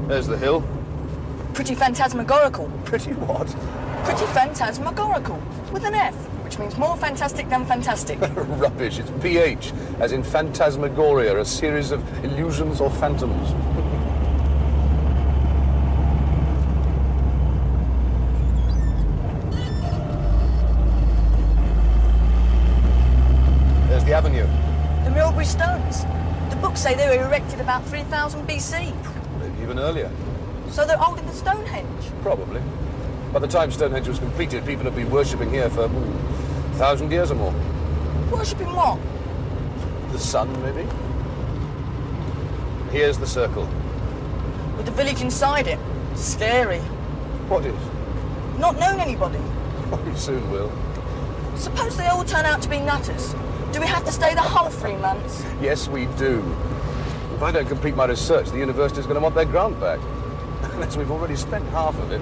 There's the hill. Pretty phantasmagorical. Pretty what? Pretty phantasmagorical, with an F, which means more fantastic than fantastic. Rubbish. It's PH, as in phantasmagoria, a series of illusions or phantoms. There's the avenue. The Millbury stones. The books say they were erected about 3000 BC. Maybe even earlier. So they're older than Stonehenge? Probably. By the time Stonehenge was completed, people have been worshipping here for 1,000 years or more. Worshipping what? The sun, maybe? Here's the circle. With the village inside it. Scary. What is? Not knowing anybody. We soon will. Suppose they all turn out to be nutters. Do we have to stay the whole 3 months? Yes, we do. If I don't complete my research, the university's going to want their grant back. Unless we've already spent half of it.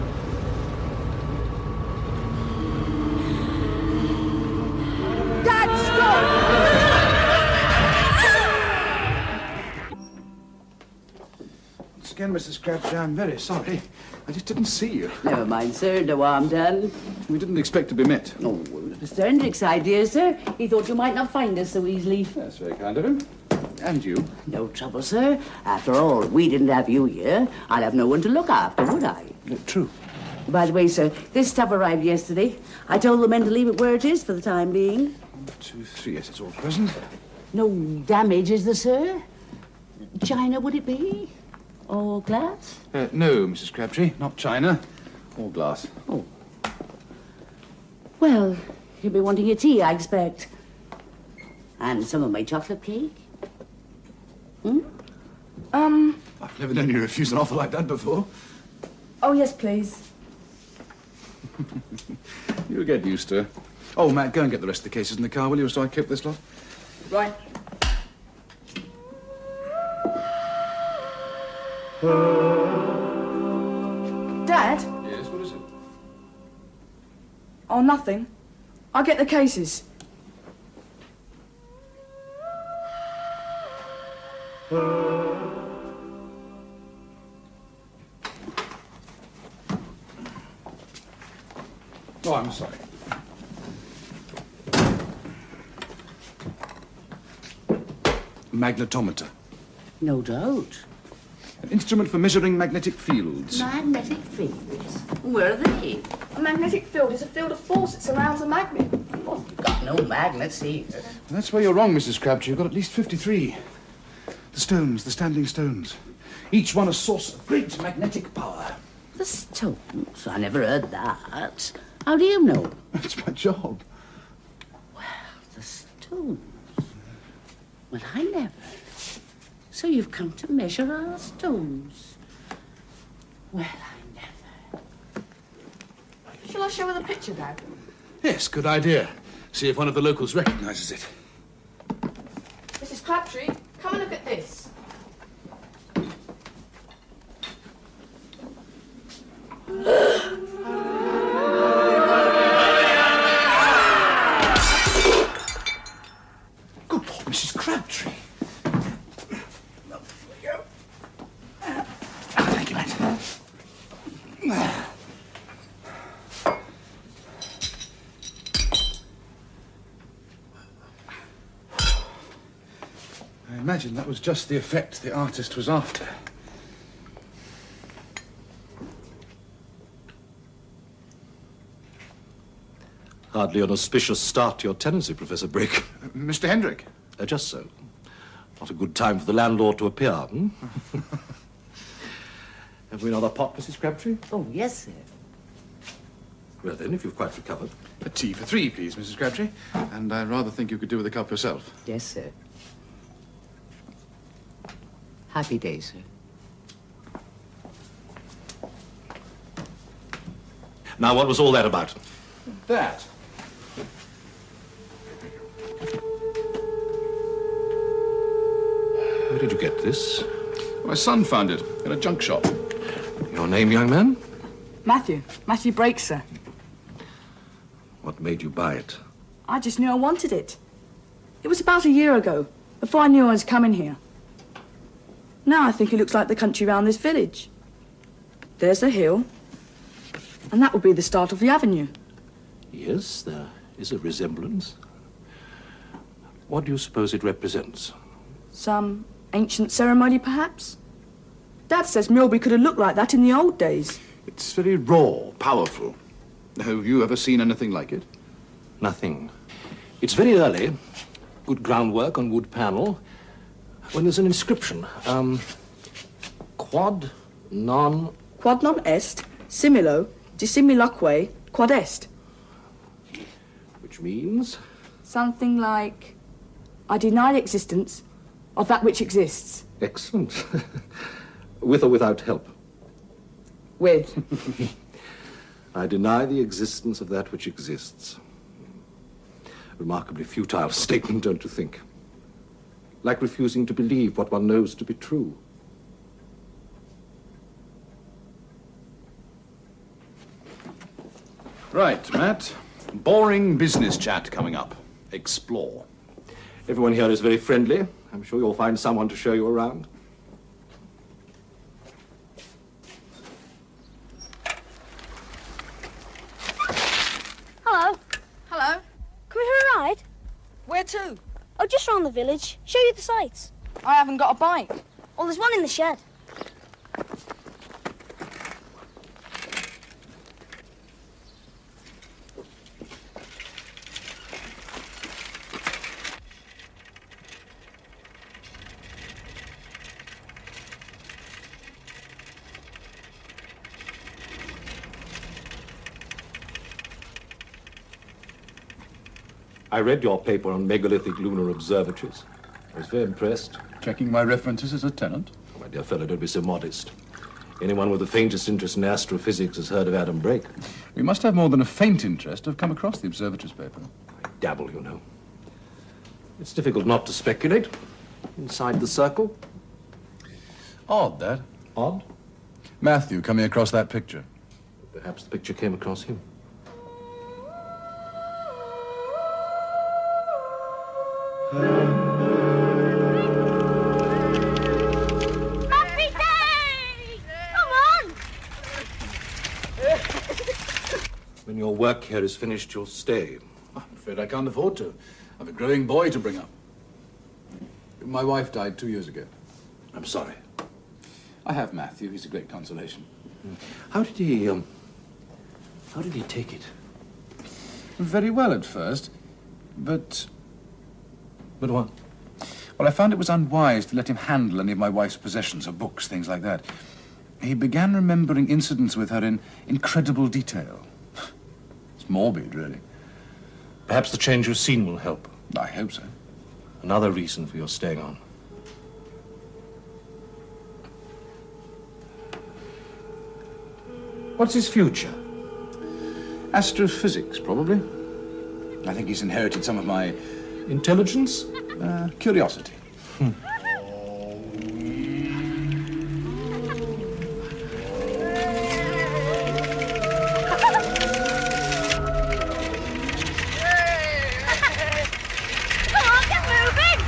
Dad, stop! Once again, Mrs. Crabtree, I'm very sorry. I just didn't see you. Never mind, sir. No harm done. We didn't expect to be met. Oh, it was Mr. Hendrick's idea, sir. He thought you might not find us so easily. That's very kind of him. And you. No trouble, sir. After all, if we didn't have you here, I'd have no one to look after, would I? True. By the way, sir, this stuff arrived yesterday. I told the men to leave it where it is for the time being. 1, 2, 3. Yes, it's all present. No damage, is there, sir? China, would it be? Or glass? No, Mrs. Crabtree. Not china. All glass. Oh. Well, you'll be wanting your tea, I expect. And some of my chocolate cake. I've never known you refuse an offer like that before. Oh, yes, please. You'll get used to it. Oh, Matt, go and get the rest of the cases in the car, will you, so I keep this lot? Right. Dad? Yes, what is it? Oh, nothing. I'll get the cases. Oh, I'm sorry. Magnetometer. No doubt. An instrument for measuring magnetic fields. Magnetic fields? Where are they? A magnetic field is a field of force that surrounds a magnet. Oh, you've got no magnets here. That's where you're wrong, Mrs. Crabtree. You've got at least 53. The stones, the standing stones. Each one a source of great magnetic power. The stones? I never heard that. How do you know? That's my job. Well, the stones. Well, I never. So you've come to measure our stones. Well, I never. Shall I show her the picture, Dad? Yes, good idea. See if one of the locals recognizes it. Mrs. Crabtree, come and look at this. Mrs. Crabtree. There we go. Thank you, mate. I imagine that was just the effect the artist was after. Hardly an auspicious start to your tenancy, Professor Brick. Mr. Hendrick. Just so. Not a good time for the landlord to appear, hmm? Have we another pot, Mrs. Crabtree? Oh, yes, sir. Well, then, if you've quite recovered. A tea for 3, please, Mrs. Crabtree. And I rather think you could do with a cup yourself. Yes, sir. Happy day, sir. Now, what was all that about? That. Where did you get this? My son found it in a junk shop. Your name, young man? Matthew Brake, sir. What made you buy it? I just knew I wanted it. It was about a year ago, before I knew I was coming here. Now I think it looks like the country round this village. There's the hill, and that would be the start of the avenue. Yes, there is a resemblance. What do you suppose it represents? Some ancient ceremony, perhaps? Dad says Millbury could have looked like that in the old days. It's very raw, powerful. Have you ever seen anything like it? Nothing. It's very early. Good groundwork on wood panel. When there's an inscription, quod non est, similo, dissimiloque, quod est. which means Something like, I deny the existence of that which exists. excellent. With or without help. With. I deny the existence of that which exists. Remarkably futile statement, don't you think? Like refusing to believe what one knows to be true. Right, Matt. Boring business chat coming up. Explore. Everyone here is very friendly. I'm sure you'll find someone to show you around. Hello. Hello. Come here for a ride? Where to? Oh, just round the village. Show you the sights. I haven't got a bike. Oh, there's one in the shed. I read your paper on megalithic lunar observatories. I was very impressed. Checking my references as a tenant. Oh, my dear fellow, don't be so modest. Anyone with the faintest interest in astrophysics has heard of Adam Brake. We must have more than a faint interest to have come across the observatories paper. I dabble, you know. It's difficult not to speculate. Inside the circle. Odd, that. Odd. Matthew coming across that picture. Perhaps the picture came across him. Happy day! Come on! When your work here is finished, you'll stay. I'm afraid I can't afford to. I've a growing boy to bring up. My wife died 2 years ago. I'm sorry. I have Matthew. He's a great consolation. How did he take it? Very well at first, but... But what? Well, I found it was unwise to let him handle any of my wife's possessions, her books, things like that. He began remembering incidents with her in incredible detail. It's morbid, really. Perhaps the change of scene will help. I hope so. Another reason for your staying on. What's his future? Astrophysics, probably. I think he's inherited some of my Intelligence? curiosity. Come on, get moving!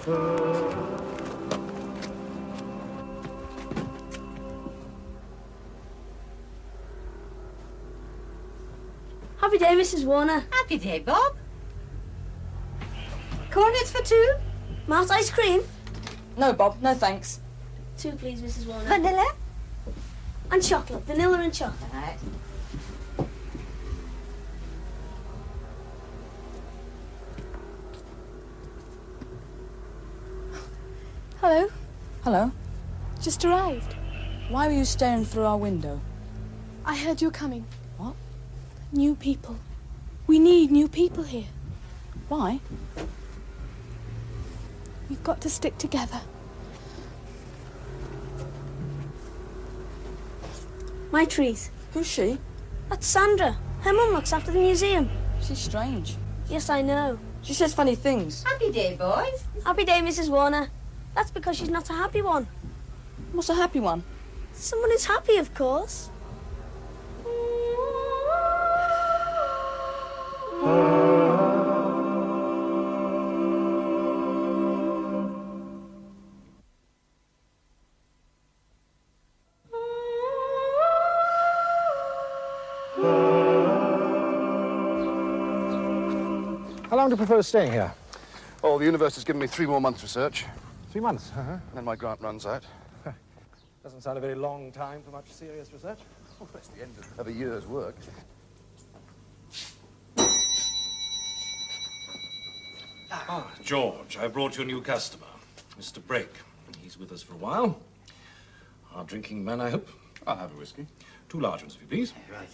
Happy day, Mrs. Warner. Happy day, Bob. Cornets for two? Malt ice cream? No, Bob, no thanks. 2, please, Mrs. Warner. Vanilla? And chocolate. Vanilla and chocolate. Right. Hello. Hello. Just arrived. Why were you staring through our window? I heard you were coming. What? New people. We need new people here. Why? We've got to stick together. My treat. Who's she? That's Sandra. Her mum looks after the museum. She's strange. Yes, I know. She says funny things. Happy day, boys. Happy day, Mrs. Warner. That's because she's not a happy one. What's a happy one? Someone who's happy, of course. How long do you propose staying here? Oh, the university's given me 3 more months research. 3 months? And then my grant runs out. Doesn't sound a very long time for much serious research. Oh, that's the end of a year's work. Ah, George, I brought you a new customer, Mr. Brake. He's with us for a while. Our drinking man, I hope. I'll have a whiskey. 2 large ones, if you please. Right.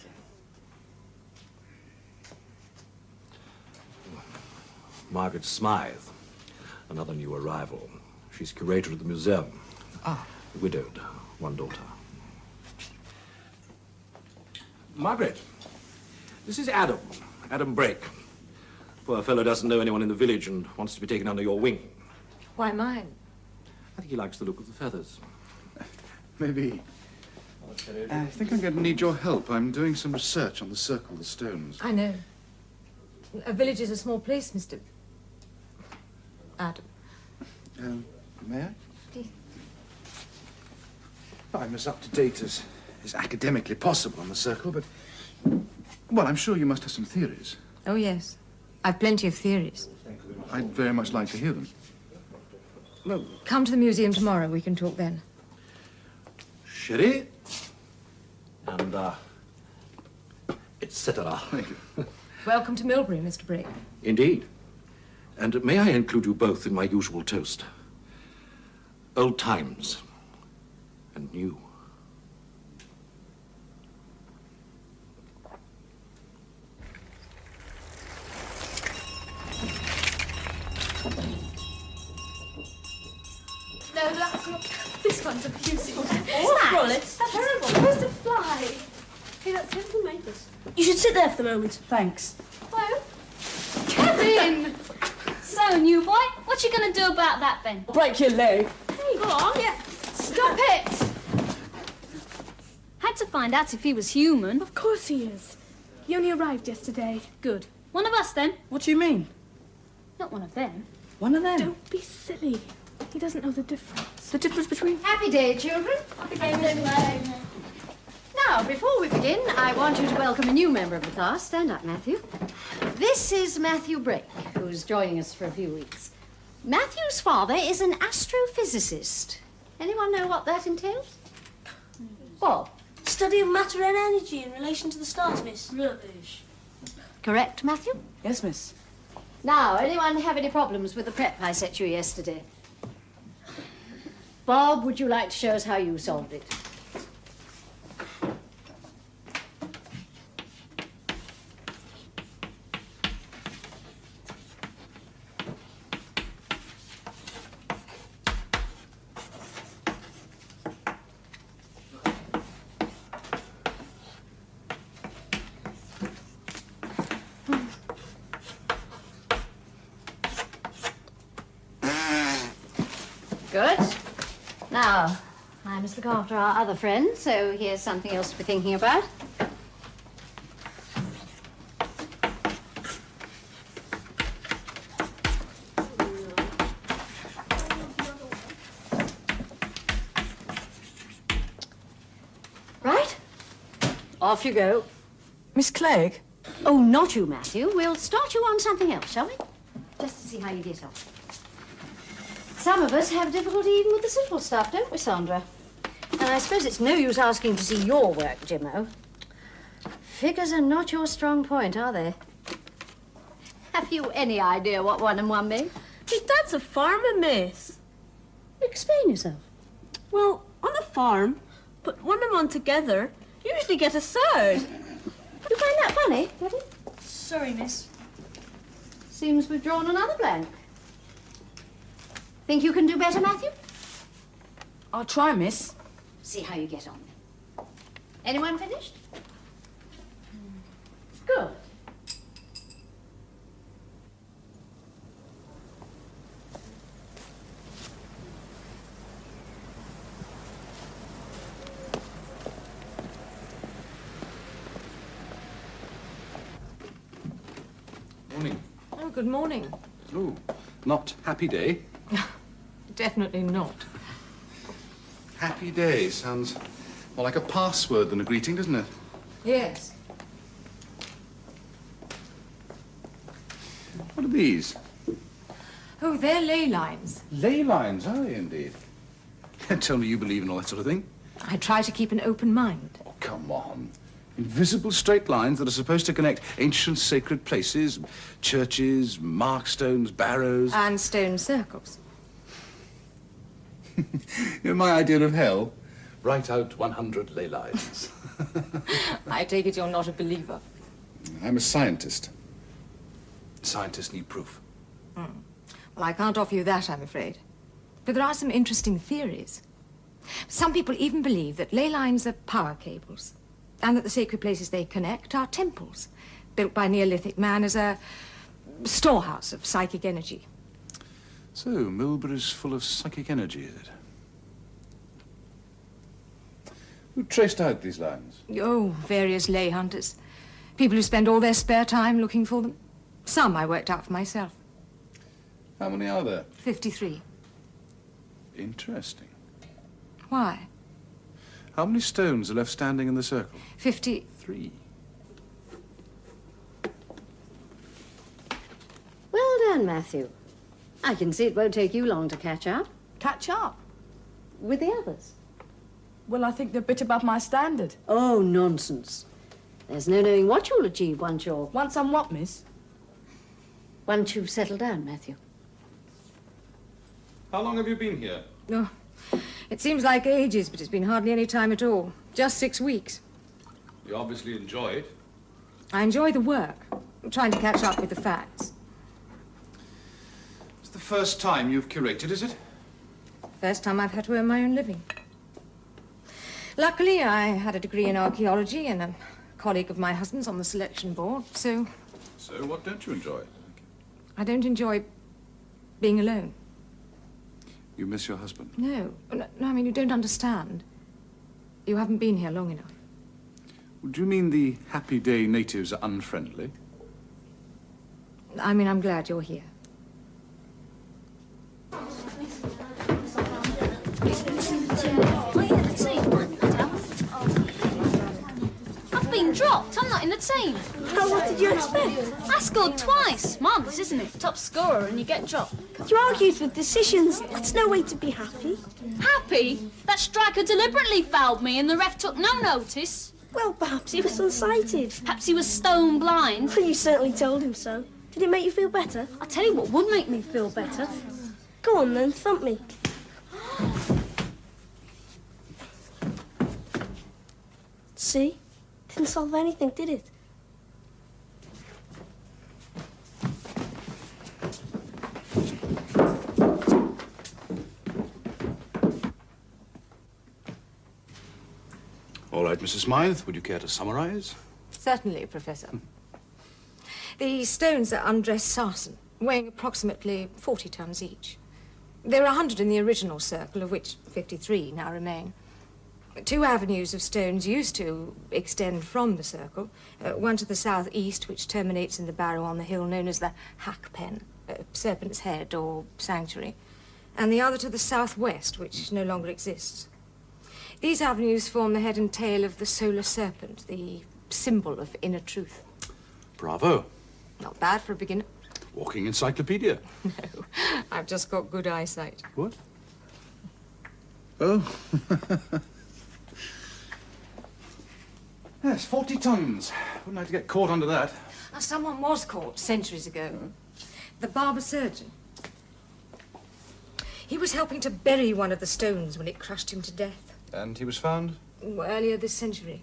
Margaret Smythe, another new arrival. She's curator of the museum. Widowed, 1 daughter. Margaret, this is Adam Brake. Poor fellow doesn't know anyone in the village and wants to be taken under your wing. Why mine? I think he likes the look of the feathers. Maybe. I think I'm going to need your help. I'm doing some research on the circle, the stones. I know. A village is a small place, Mr. Adam. May I? Please. I'm as up to date as is academically possible on the circle, but... Well, I'm sure you must have some theories. Oh, yes. I've plenty of theories. I'd very much like to hear them. Well, come to the museum tomorrow. We can talk then. Sherry. And, etc. Thank you. Welcome to Millbury, Mr. Brake. Indeed. And may I include you both in my usual toast? Old times and new. No, that's not. This one's abusive. Awful, it's terrible. Supposed to fly. Hey, that's him who made this. You should sit there for the moment. Thanks. Hello? Kevin! So, new boy, what you gonna do about that then? Break your leg. Hey, go on. Yeah. Stop it! Had to find out if he was human. Of course he is. He only arrived yesterday. Good. One of us then. What do you mean? Not one of them. One of them? Don't be silly. He doesn't know the difference. The difference between... Happy day, children. Now, before we begin, I want you to welcome a new member of the class. Stand up, Matthew. This is Matthew Brake, who's joining us for a few weeks. Matthew's father is an astrophysicist. Anyone know what that entails? Bob. Study of matter and energy in relation to the stars, miss. Rubbish. Correct, Matthew? Yes, miss. Now, anyone have any problems with the prep I set you yesterday? Bob, would you like to show us how you solved it? Good. Now, I must look after our other friend, so here's something else to be thinking about. Off you go. Miss Clegg? Oh, not you, Matthew. We'll start you on something else, shall we? Just to see how you get on. Some of us have difficulty even with the simple stuff, don't we, Sandra? And I suppose it's no use asking to see your work, Jimmo. Figures are not your strong point, are they? Have you any idea what 1 and 1 mean? His dad's a farmer, miss. Explain yourself. Well, on a farm, put 1 and 1 together, you usually get a third. You find that funny, Daddy? Sorry, miss. Seems we've drawn another blank. Think you can do better, Matthew? I'll try, miss. See how you get on. Anyone finished? Good. Morning. Oh, good morning. Oh, not happy day. Definitely not. Happy day sounds more like a password than a greeting, doesn't it? Yes. What are these? Oh, they're ley lines. Ley lines, are they indeed? Tell me you believe in all that sort of thing. I try to keep an open mind. Oh, come on. Invisible straight lines that are supposed to connect ancient sacred places, churches, markstones, barrows. And stone circles. You know, my idea of hell? Write out 100 ley lines. I take it you're not a believer. I'm a scientist. Scientists need proof. Well, I can't offer you that, I'm afraid. But there are some interesting theories. Some people even believe that ley lines are power cables, and that the sacred places they connect are temples, built by Neolithic man as a storehouse of psychic energy. So, Millbury's full of psychic energy, is it? Who traced out these lines? Oh, various lay hunters. People who spend all their spare time looking for them. Some I worked out for myself. How many are there? 53. Interesting. Why? How many stones are left standing in the circle? 53. Well done, Matthew. I can see it won't take you long to catch up. Catch up? With the others. Well, I think they're a bit above my standard. Oh, nonsense. There's no knowing what you'll achieve once I'm what, miss? Once you've settled down, Matthew. How long have you been here? Oh, it seems like ages, but it's been hardly any time at all. Just 6 weeks. You obviously enjoy it. I enjoy the work. I'm trying to catch up with the facts. It's the first time you've curated, is it? First time I've had to earn my own living. Luckily, I had a degree in archaeology and a colleague of my husband's on the selection board, so... So what don't you enjoy? I don't enjoy being alone. You miss your husband? No, I mean, you don't understand. You haven't been here long enough. Do you mean the Happy Day natives are unfriendly? I mean, I'm glad you're here. I've been dropped. I'm not in the team. Well, what did you expect? I scored twice. Marvellous, isn't it? Top scorer and you get dropped. You argued with decisions. That's no way to be happy. Happy? That striker deliberately fouled me and the ref took no notice. Well, perhaps he was unsighted. Perhaps he was stone blind. Well, you certainly told him so. Did it make you feel better? I'll tell you what would make me feel better. Go on then, thump me. See? Didn't solve anything, did it? All right, Mrs. Smythe, would you care to summarize? Certainly, Professor. The stones are undressed sarsen, weighing approximately 40 tons each. There are 100 in the original circle, of which 53 now remain. 2 avenues of stones used to extend from the circle, one to the southeast, which terminates in the barrow on the hill known as the Hack Pen, Serpent's Head or Sanctuary, and the other to the southwest, which no longer exists. These avenues form the head and tail of the solar serpent, the symbol of inner truth. Bravo. Not bad for a beginner. Walking encyclopedia. No, I've just got good eyesight. What? Oh. Yes, 40 tons. Wouldn't like to get caught under that. Now, someone was caught centuries ago. The barber surgeon. He was helping to bury one of the stones when it crushed him to death. And he was found? Earlier this century.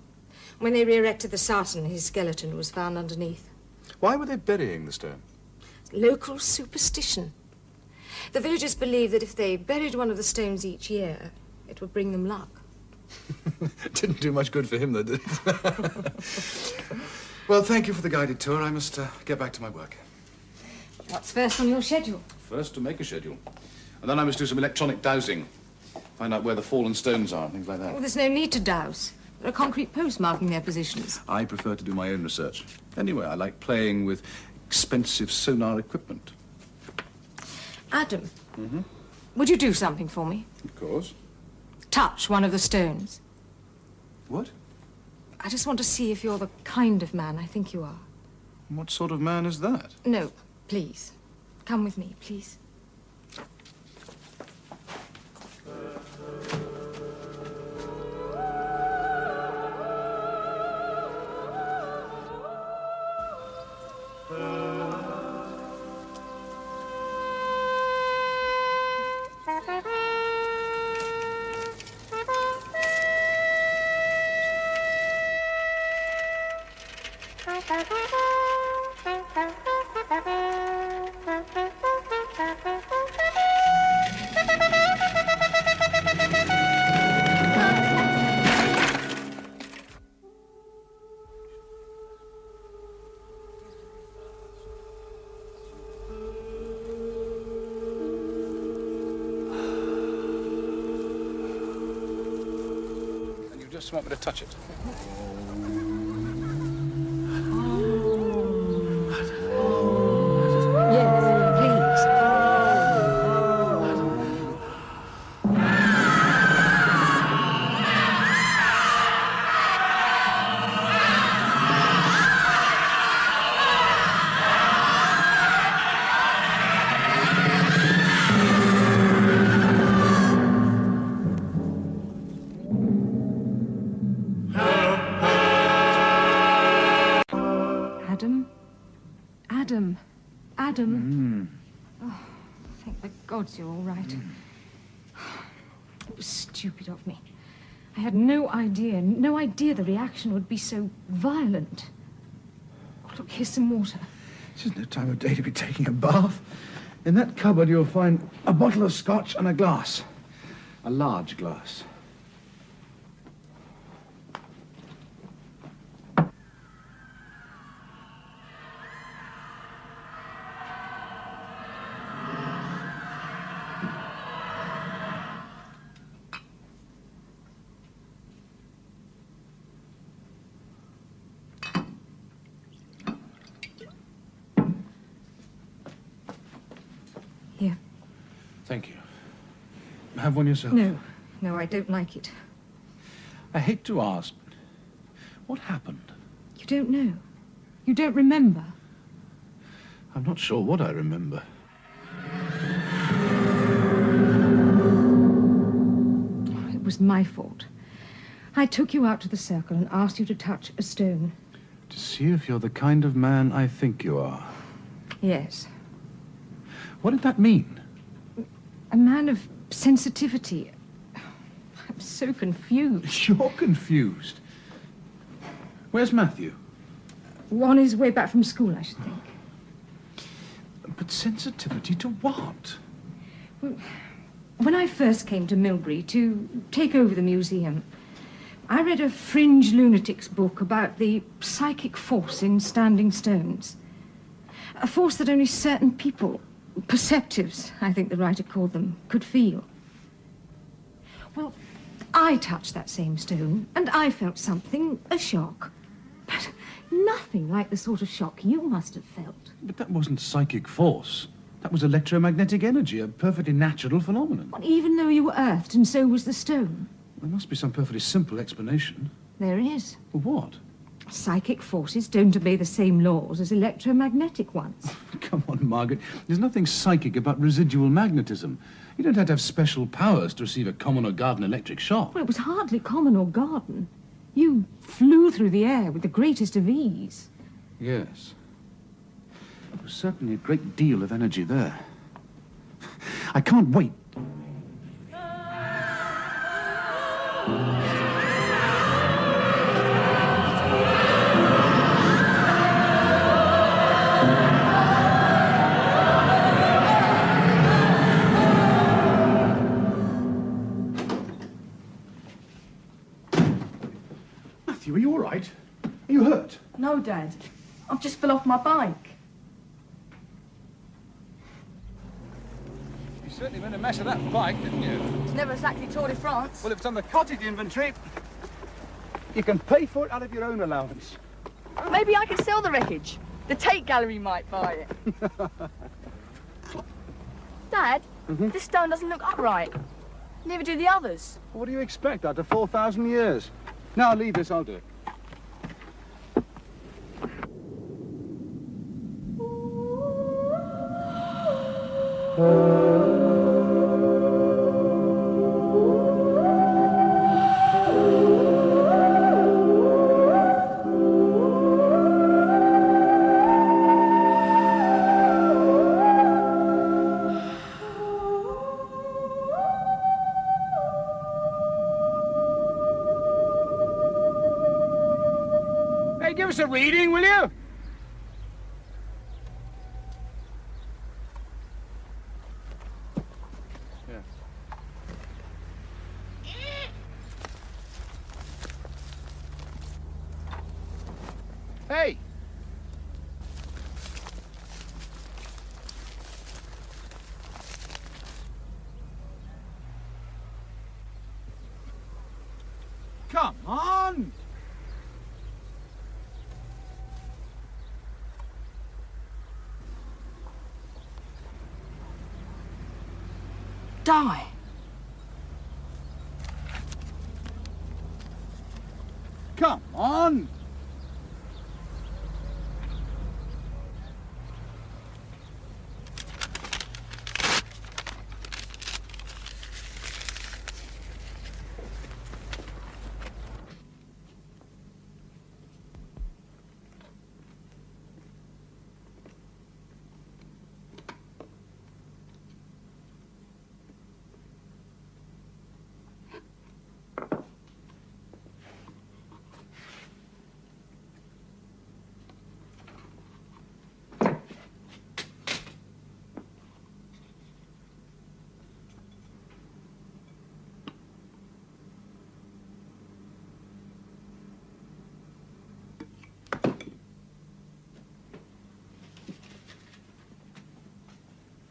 When they re-erected the sarsen, his skeleton was found underneath. Why were they burying the stone? Local superstition. The villagers believed that if they buried one of the stones each year, it would bring them luck. Didn't do much good for him, though, did it? Well, thank you for the guided tour. I must get back to my work. What's first on your schedule? First, to make a schedule. And then I must do some electronic dowsing. Find out where the fallen stones are and things like that. Well, there's no need to douse. There are concrete posts marking their positions. I prefer to do my own research. Anyway, I like playing with expensive sonar equipment. Adam, would you do something for me? Of course. Touch one of the stones. What? I just want to see if you're the kind of man I think you are. What sort of man is that? No, please. Come with me, please. Just want me to touch it. Yes, please. Adam. Oh, thank the gods you're all right. It was stupid of me. I had no idea the reaction would be so violent. Oh, look, here's some water. This is no time of day to be taking a bath. In that cupboard you'll find a bottle of scotch and a glass. A large glass. Here. Thank you. Have one yourself? No, I don't like it. I hate to ask, but what happened? You don't know? You don't remember? I'm not sure what I remember. It was my fault. I took you out to the circle and asked you to touch a stone. To see if you're the kind of man I think you are. Yes. What did that mean? A man of sensitivity. I'm so confused. You're confused. Where's Matthew? On his way back from school, I should think. But sensitivity to what? Well, when I first came to Millbury to take over the museum, I read a fringe lunatic's book about the psychic force in standing stones. A force that only certain people, perceptives, I think the writer called them, could feel. Well, I touched that same stone, and I felt something, a shock. But nothing like the sort of shock you must have felt. But that wasn't psychic force. That was electromagnetic energy, a perfectly natural phenomenon. Well, even though you were earthed, and so was the stone. There must be some perfectly simple explanation. There is. For what? Psychic forces don't obey the same laws as electromagnetic ones. Come on, Margaret. There's nothing psychic about residual magnetism. You don't have to have special powers to receive a common or garden electric shock. Well, it was hardly common or garden. You flew through the air with the greatest of ease. Yes. There was certainly a great deal of energy there. I can't wait. Matthew, are you all right? Are you hurt? No, Dad. I've just fell off my bike. You certainly made a mess of that bike, didn't you? It's never exactly Tour de France. Well, if it's on the cottage inventory, you can pay for it out of your own allowance. Maybe I can sell the wreckage. The Tate Gallery might buy it. Dad, this stone doesn't look upright. Neither do the others. What do you expect after 4,000 years? Now, leave this, I'll do it. Hey, give us a reading, will you? Hey! Come on! Die. Come on!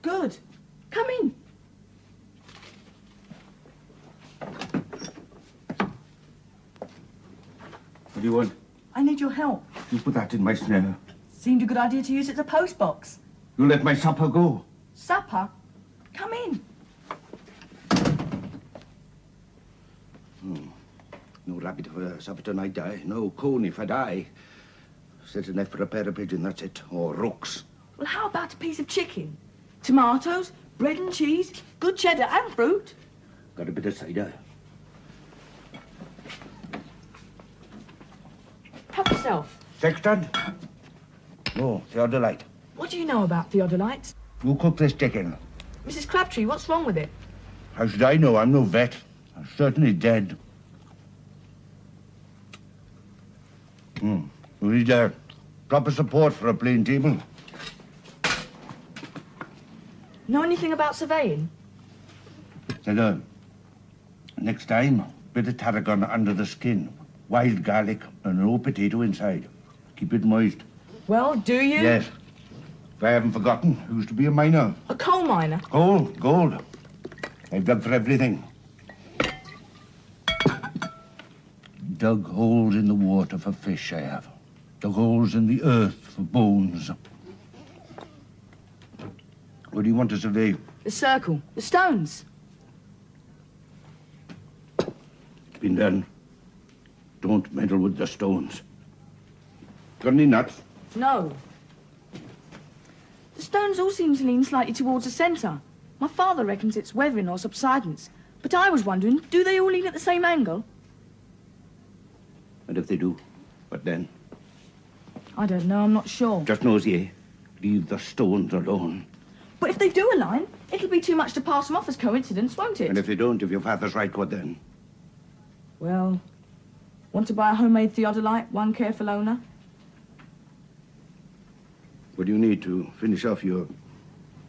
Good. Come in. What do you want? I need your help. You put that in my snare. Seemed a good idea to use it as a post box. You let my supper go. Supper? Come in. No rabbit for supper tonight, I. No coon if I die. Set enough for a pair of pigeon, that's it. Or rooks. Well, how about a piece of chicken? Tomatoes, bread and cheese, good cheddar and fruit. Got a bit of cider. Help yourself. Sexton? No, theodolite. What do you know about theodolites? You cook this chicken. Mrs. Crabtree, what's wrong with it? How should I know? I'm no vet. I'm certainly dead. You need proper support for a plain table. Know anything about surveying? Said, next time, bit of tarragon under the skin, wild garlic, and no potato inside. Keep it moist. Well, do you? Yes. If I haven't forgotten, I used to be a miner. A coal miner? Gold. I've dug for everything. Dug holes in the water for fish, I have. Dug holes in the earth for bones. What do you want to survey? The circle. The stones. And then, don't meddle with the stones. Got any nuts? No. The stones all seem to lean slightly towards the centre. My father reckons it's weathering or subsidence. But I was wondering, do they all lean at the same angle? And if they do, what then? I don't know, I'm not sure. Just knows ye, leave the stones alone. But if they do align, it'll be too much to pass them off as coincidence, won't it? And if they don't, if your father's right, what then? Well, want to buy a homemade theodolite, one careful owner? What do you need to finish off your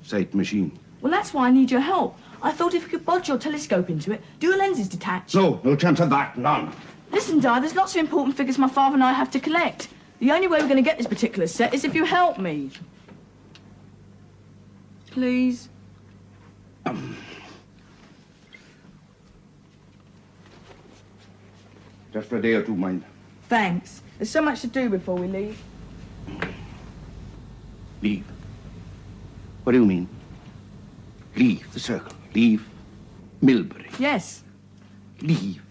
sight machine? Well, that's why I need your help. I thought if you could bodge your telescope into it, do your lenses detach? No chance of that, none. Listen, Di, there's lots of important figures my father and I have to collect. The only way we're going to get this particular set is if you help me. Please? Just for a day or two, mind. Thanks. There's so much to do before we leave. Leave? What do you mean? Leave the circle. Leave Millbury. Yes. Leave.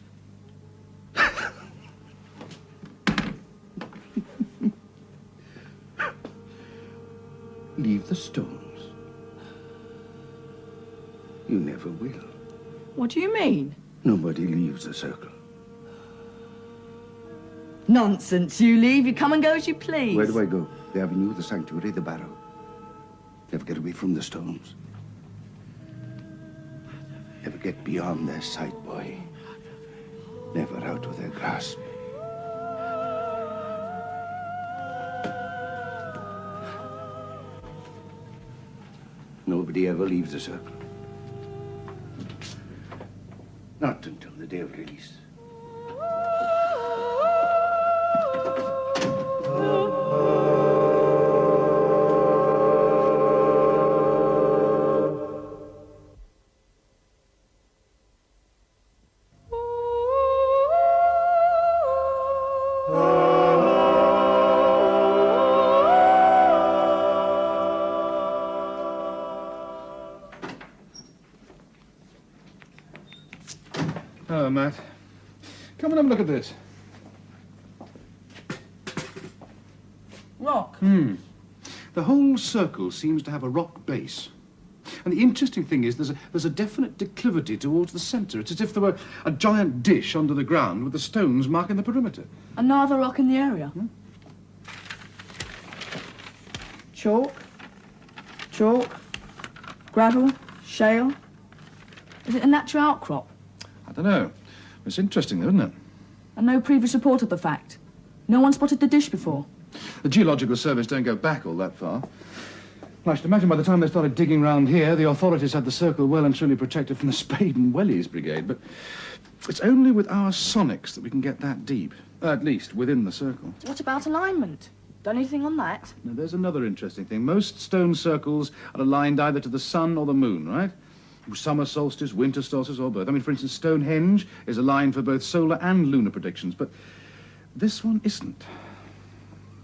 Leave the stones. You never will. What do you mean? Nobody leaves the circle. Nonsense. You leave, you come and go as you please. Where do I go? The avenue, the sanctuary, the barrow. Never get away from the stones. Never get beyond their sight, boy. Never out of their grasp. Nobody ever leaves the circle. Not until the day of release. Oh, Matt. Come and have a look at this. Rock? The whole circle seems to have a rock base. And the interesting thing is there's a definite declivity towards the centre. It's as if there were a giant dish under the ground with the stones marking the perimeter. And no other rock in the area? Chalk? Chalk? Gravel? Shale? Is it a natural outcrop? I don't know. It's interesting, though, isn't it? And no previous report of the fact? No one spotted the dish before? The Geological Service don't go back all that far. Well, I should imagine by the time they started digging round here, the authorities had the circle well and truly protected from the Spade and Wellies Brigade, but it's only with our sonics that we can get that deep, at least within the circle. What about alignment? Done anything on that? Now, there's another interesting thing. Most stone circles are aligned either to the sun or the moon, right? Summer solstice, winter solstice, or both. I mean, for instance, Stonehenge is aligned for both solar and lunar predictions, but this one isn't.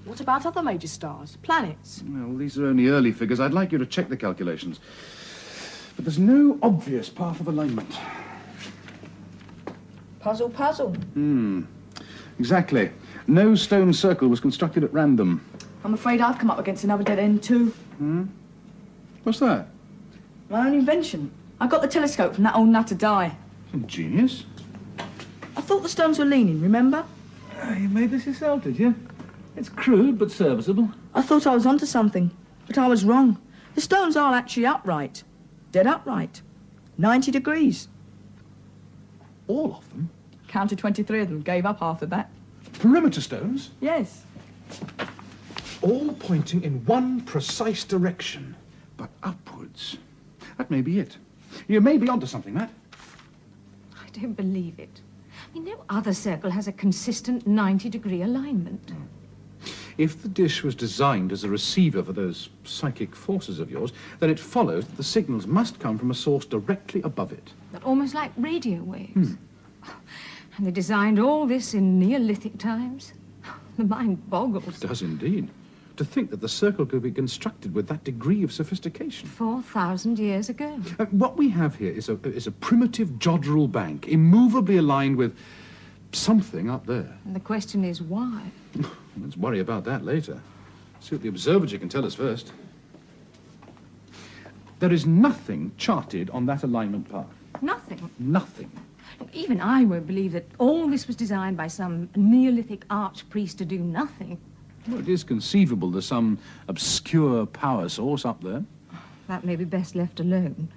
What about other major stars? Planets? Well, these are only early figures. I'd like you to check the calculations. But there's no obvious path of alignment. Puzzle, puzzle. Exactly. No stone circle was constructed at random. I'm afraid I've come up against another dead end too. What's that? My own invention. I got the telescope from that old nutter Di. Genius. I thought the stones were leaning, remember? You made this yourself, did you? It's crude, but serviceable. I thought I was onto something, but I was wrong. The stones are actually upright. Dead upright. 90 degrees. All of them? Counted 23 of them, gave up half of that. Perimeter stones? Yes. All pointing in one precise direction, but upwards. That may be it. You may be onto something, Matt. I don't believe it. I mean, no other circle has a consistent 90-degree alignment. If the dish was designed as a receiver for those psychic forces of yours, then it follows that the signals must come from a source directly above it. But almost like radio waves. And they designed all this in Neolithic times. The mind boggles. It does indeed. To think that the circle could be constructed with that degree of sophistication. 4,000 years ago. What we have here is a primitive jodrell bank, immovably aligned with something up there. And the question is why? Let's worry about that later. See what the observatory can tell us first. There is nothing charted on that alignment path. Nothing. Nothing. Even I won't believe that all this was designed by some Neolithic archpriest to do nothing. Well, it is conceivable there's some obscure power source up there. That may be best left alone.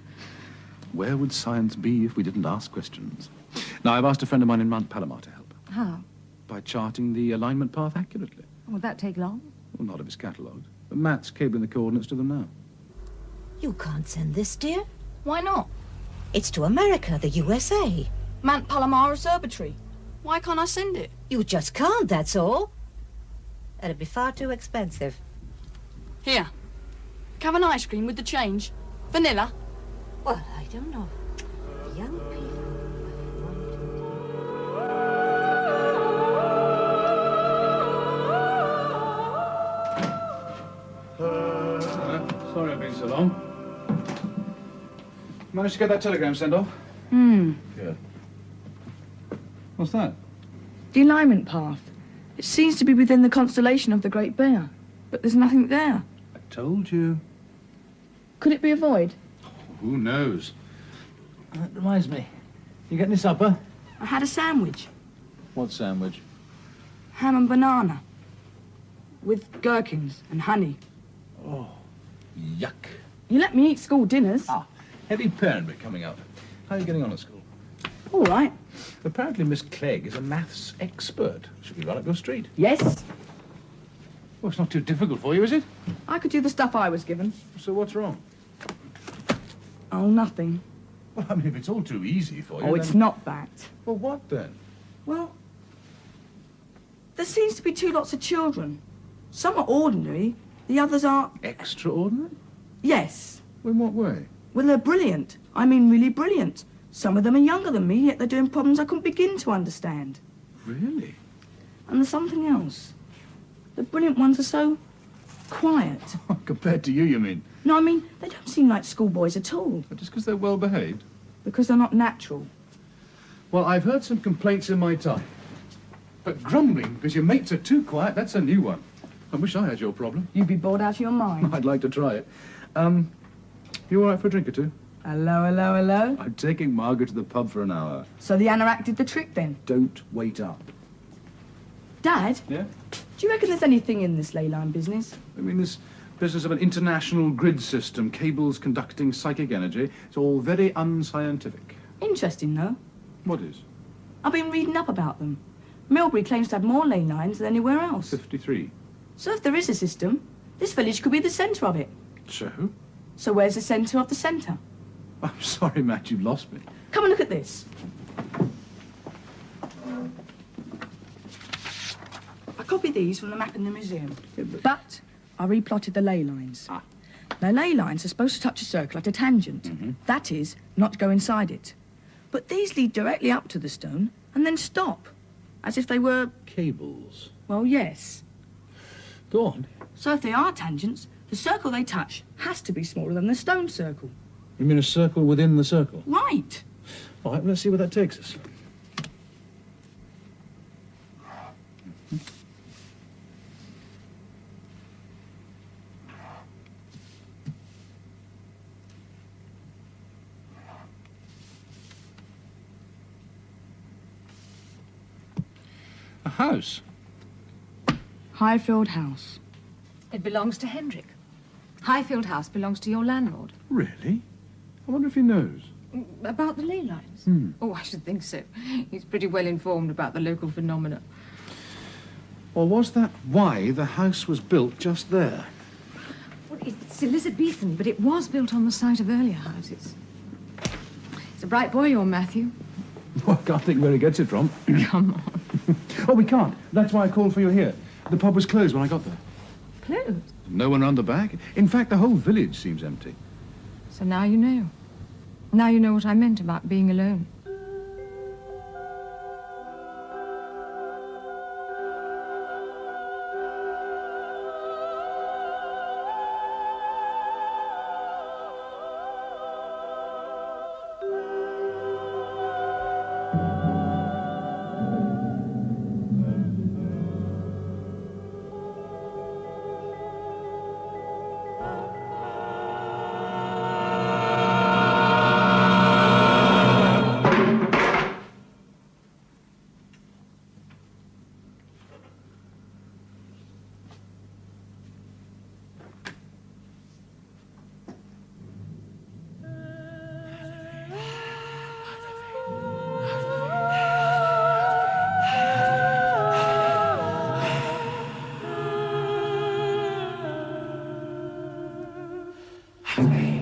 Where would science be if we didn't ask questions? Now, I've asked a friend of mine in Mount Palomar to help. How? By charting the alignment path accurately. Would that take long? Well, not of his catalogues. But Matt's cabling the coordinates to them now. You can't send this, dear. Why not? It's to America, the USA. Mount Palomar Observatory. Why can't I send it? You just can't, that's all. It'd be far too expensive. Here. Have an ice cream with the change. Vanilla. Well, I don't know. Young people. Sorry I've been so long. Managed to get that telegram sent off? Good. What's that? The alignment path. It seems to be within the constellation of the Great Bear. But there's nothing there. I told you. Could it be a void? Who knows? That reminds me. You get any supper? I had a sandwich. What sandwich? Ham and banana. With gherkins and honey. Oh, yuck. You let me eat school dinners. Ah, heavy parent bit coming up. How are you getting on at school? All right. Apparently Miss Clegg is a maths expert. Should we run up your street? Yes. Well, it's not too difficult for you, is it? I could do the stuff I was given. So what's wrong? Oh, nothing. Well, I mean, if it's all too easy for you, Oh, then... it's not that. Well, what then? Well, there seems to be two lots of children. Some are ordinary, the others are... Extraordinary? Yes. In what way? Well, they're brilliant. I mean, really brilliant. Some of them are younger than me, yet they're doing problems I couldn't begin to understand. Really? And there's something else. The brilliant ones are so quiet. Compared to you mean? No, I mean, they don't seem like schoolboys at all. Just because they're well behaved? Because they're not natural. Well, I've heard some complaints in my time. But grumbling because your mates are too quiet, that's a new one. I wish I had your problem. You'd be bored out of your mind. I'd like to try it. You all right for a drink or two? Hello, hello, hello. I'm taking Margaret to the pub for an hour. So the anorak did the trick then? Don't wait up. Dad? Yeah? Do you reckon there's anything in this ley line business? I mean, this business of an international grid system, cables conducting psychic energy, it's all very unscientific. Interesting, though. What is? I've been reading up about them. Millbury claims to have more ley lines than anywhere else. 53. So if there is a system, this village could be the centre of it. So? So where's the centre of the centre? I'm sorry, Matt, you've lost me. Come and look at this. I copied these from the map in the museum. But I replotted the ley lines. Now, ley lines are supposed to touch a circle at a tangent. That is, not go inside it. But these lead directly up to the stone and then stop, as if they were... Cables? Well, yes. Go on. So if they are tangents, the circle they touch has to be smaller than the stone circle. You mean a circle within the circle? Right. All right, let's see where that takes us. A house? Highfield House. It belongs to Hendrick. Highfield House belongs to your landlord. Really? I wonder if he knows. About the ley lines? Oh, I should think so. He's pretty well informed about the local phenomena. Or was that why the house was built just there? Well, it's Elizabethan, but it was built on the site of earlier houses. It's a bright boy, your Matthew. Well, I can't think where he gets it from. Come on. Oh, we can't. That's why I called for you here. The pub was closed when I got there. Closed? No one round the back. In fact, the whole village seems empty. So now you know. Now you know what I meant about being alone. Die!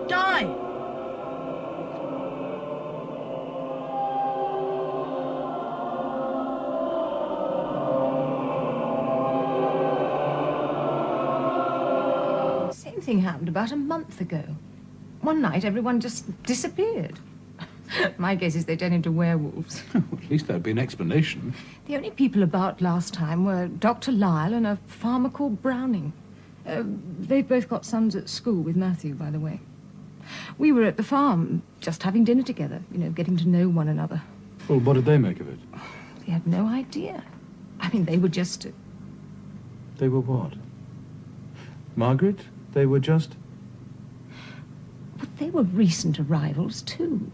Die! Same thing happened about a month ago. One night, everyone just disappeared. My guess is they turned into werewolves. At least there'd be an explanation. The only people about last time were Dr. Lyle and a farmer called Browning. They've both got sons at school with Matthew, by the way. We were at the farm, just having dinner together, you know, getting to know one another. Well, what did they make of it? They had no idea. I mean, they were just... They were what? Margaret? They were just... But they were recent arrivals, too.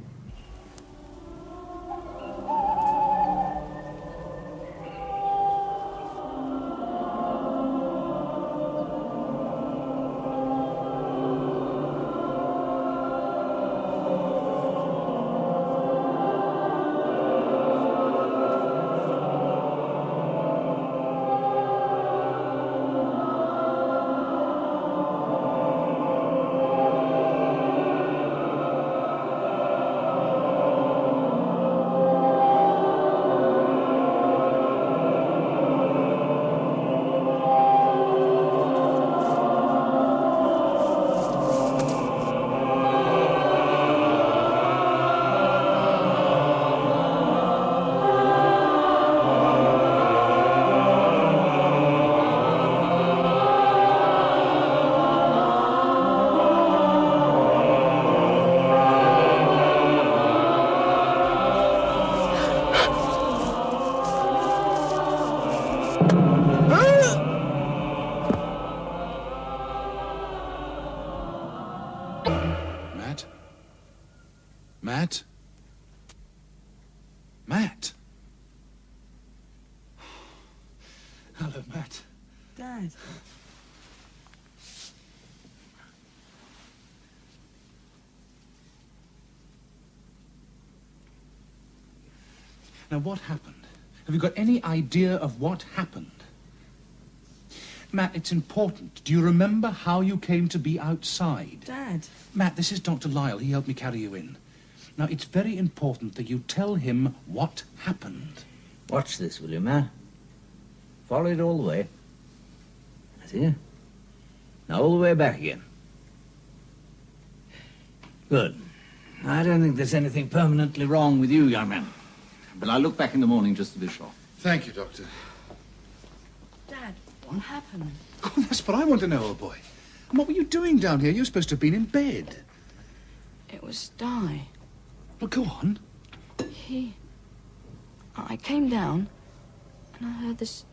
Matt? Matt? Hello, Matt. Dad. Now, what happened? Have you got any idea of what happened? Matt, it's important. Do you remember how you came to be outside? Dad. Matt, this is Dr. Lyle. He helped me carry you in. Now, it's very important that you tell him what happened. Watch this, will you, Matt? Follow it all the way. That's it. Now, all the way back again. Good. I don't think there's anything permanently wrong with you, young man. But I'll look back in the morning just to be sure. Thank you, Doctor. Dad, what happened? Oh, that's what I want to know, old boy. And what were you doing down here? You're supposed to have been in bed. It was Di. Well, go on. I came down and I heard this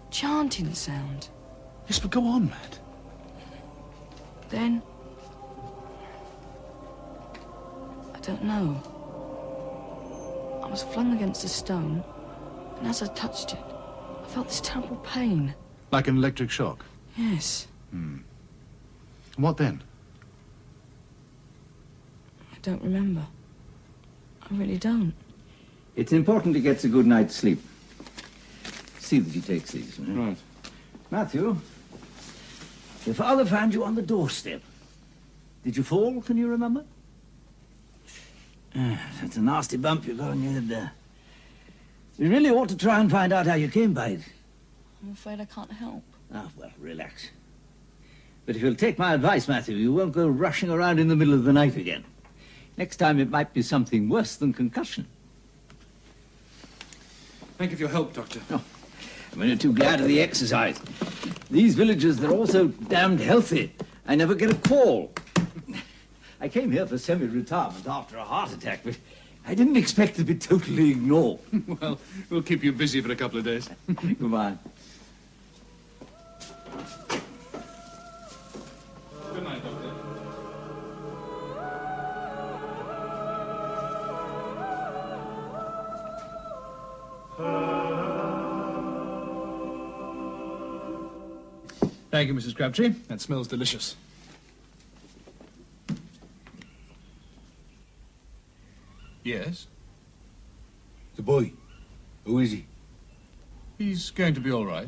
chanting sound. Yes, but go on, Matt. Then... I don't know. I was flung against a stone, and as I touched it, I felt this terrible pain. Like an electric shock? Yes. And what then? I don't remember. I really don't. It's important he gets a good night's sleep. See that he takes these. Right. Matthew, your father found you on the doorstep. Did you fall, can you remember? That's a nasty bump you got on your head there. We really ought to try and find out how you came by it. I'm afraid I can't help. Ah, well, relax. But if you'll take my advice, Matthew, you won't go rushing around in the middle of the night again. Next time it might be something worse than concussion. Thank you for your help, Doctor. Oh, I'm only too glad of the exercise. These villagers, they're all so damned healthy. I never get a call. I came here for semi-retirement after a heart attack, but I didn't expect to be totally ignored. Well, we'll keep you busy for a couple of days. Goodbye. Good night, Doctor. Thank you, Mrs. Crabtree. That smells delicious. Yes? The boy. Who is he? He's going to be all right.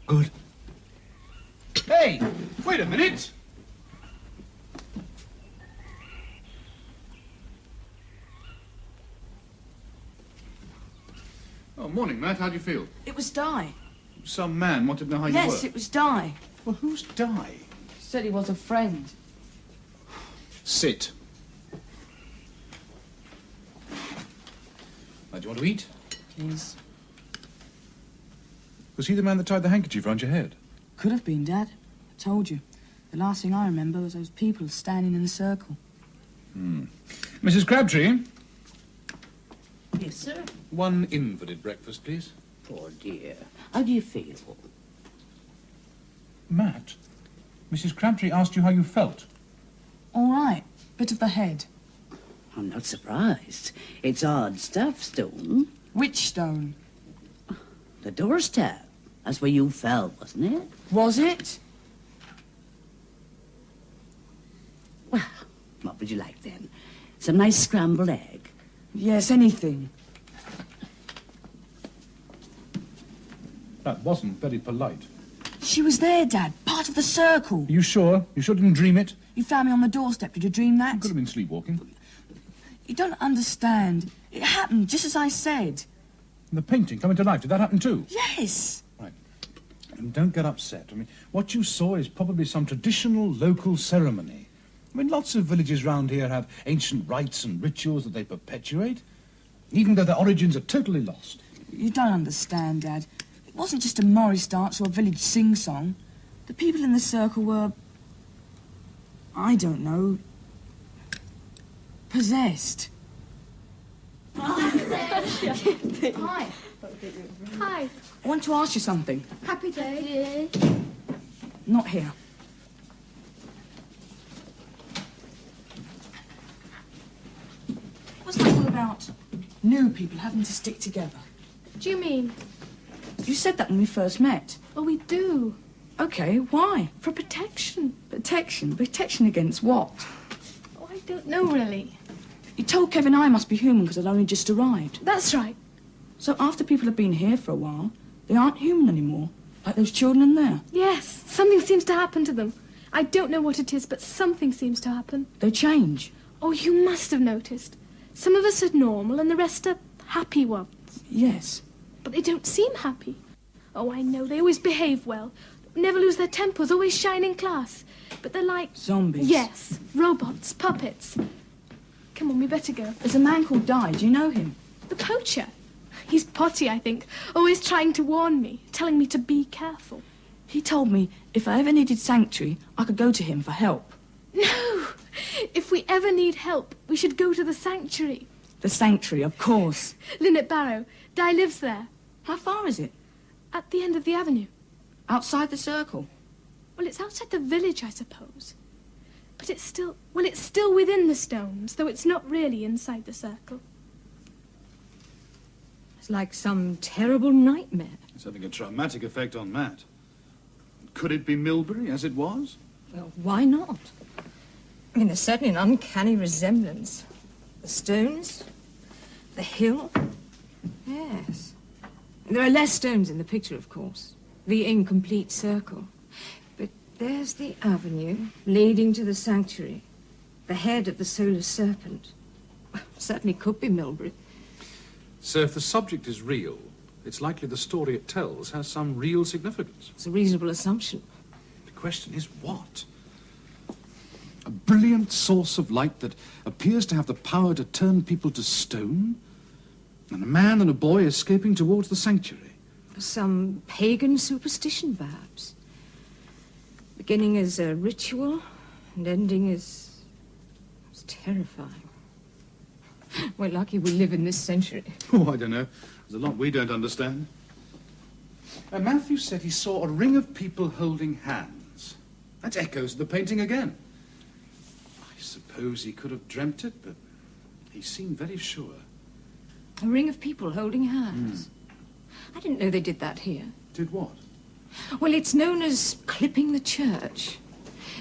Good. Hey! Wait a minute! Oh, morning, Matt. How do you feel? It was Di. Some man wanted to know how you were. Yes, it was Di. Well, who's Di? Said he was a friend. Sit. Now, do you want to eat? Please. Was he the man that tied the handkerchief round your head? Could have been, Dad. I told you. The last thing I remember was those people standing in a circle. Mrs. Crabtree, Yes, sir. one invalid breakfast, please. Poor dear. How do you feel? Matt, Mrs. Crabtree asked you how you felt. All right. Bit of the head. I'm not surprised. It's odd stuff, Stone. Which stone? The doorstep. That's where you fell, wasn't it? Was it? Well, what would you like then? Some nice scrambled egg? Yes, anything. That wasn't very polite. She was there, Dad. Part of the circle. Are you sure? You sure didn't dream it? You found me on the doorstep. Did you dream that? You could have been sleepwalking. You don't understand. It happened just as I said. And the painting coming to life, did that happen too? Yes. Right. And don't get upset. I mean, what you saw is probably some traditional local ceremony. I mean, lots of villages round here have ancient rites and rituals that they perpetuate, even though their origins are totally lost. You don't understand, Dad. It wasn't just a Morris dance or a village sing-song. The people in the circle were... I don't know... possessed. Hi. Hi. I want to ask you something. Happy day. Not here. What's that all about? New people having to stick together. Do you mean? You said that when we first met. Oh, we do. Okay, why? For protection. Protection? Protection against what? Oh, I don't know, really. You told Kevin I must be human because I'd only just arrived. That's right. So after people have been here for a while, they aren't human anymore, like those children in there. Yes, something seems to happen to them. I don't know what it is, but something seems to happen. They change. Oh, you must have noticed. Some of us are normal and the rest are happy ones. Yes. But they don't seem happy. Oh, I know, they always behave well. Never lose their tempers, always shine in class. But they're like... Zombies. Yes, robots, puppets. Come on, we better go. There's a man called Di. Do you know him? The poacher. He's potty, I think. Always trying to warn me, telling me to be careful. He told me if I ever needed sanctuary, I could go to him for help. No! If we ever need help, we should go to the sanctuary. The sanctuary, of course. Linnet Barrow. Di lives there. How far is it? At the end of the avenue. Outside the circle? Well, it's outside the village, I suppose. But it's still... Well, it's still within the stones, though it's not really inside the circle. It's like some terrible nightmare. It's having a traumatic effect on Matt. Could it be Millbury, as it was? Well, why not? I mean, there's certainly an uncanny resemblance. The stones, the hill. Yes. There are less stones in the picture, of course. The incomplete circle. But there's the avenue leading to the sanctuary. The head of the solar serpent. Certainly could be Millbury. So if the subject is real, it's likely the story it tells has some real significance. It's a reasonable assumption. The question is what? A brilliant source of light that appears to have the power to turn people to stone? And a man and a boy escaping towards the sanctuary? Some pagan superstition, perhaps. Beginning as a ritual and ending as... It's terrifying. We're lucky we live in this century. Oh, I don't know. There's a lot we don't understand. Matthew said he saw a ring of people holding hands. That echoes the painting again. I suppose he could have dreamt it, but he seemed very sure. A ring of people holding hands. I didn't know they did that here. Did what? Well, it's known as clipping the church.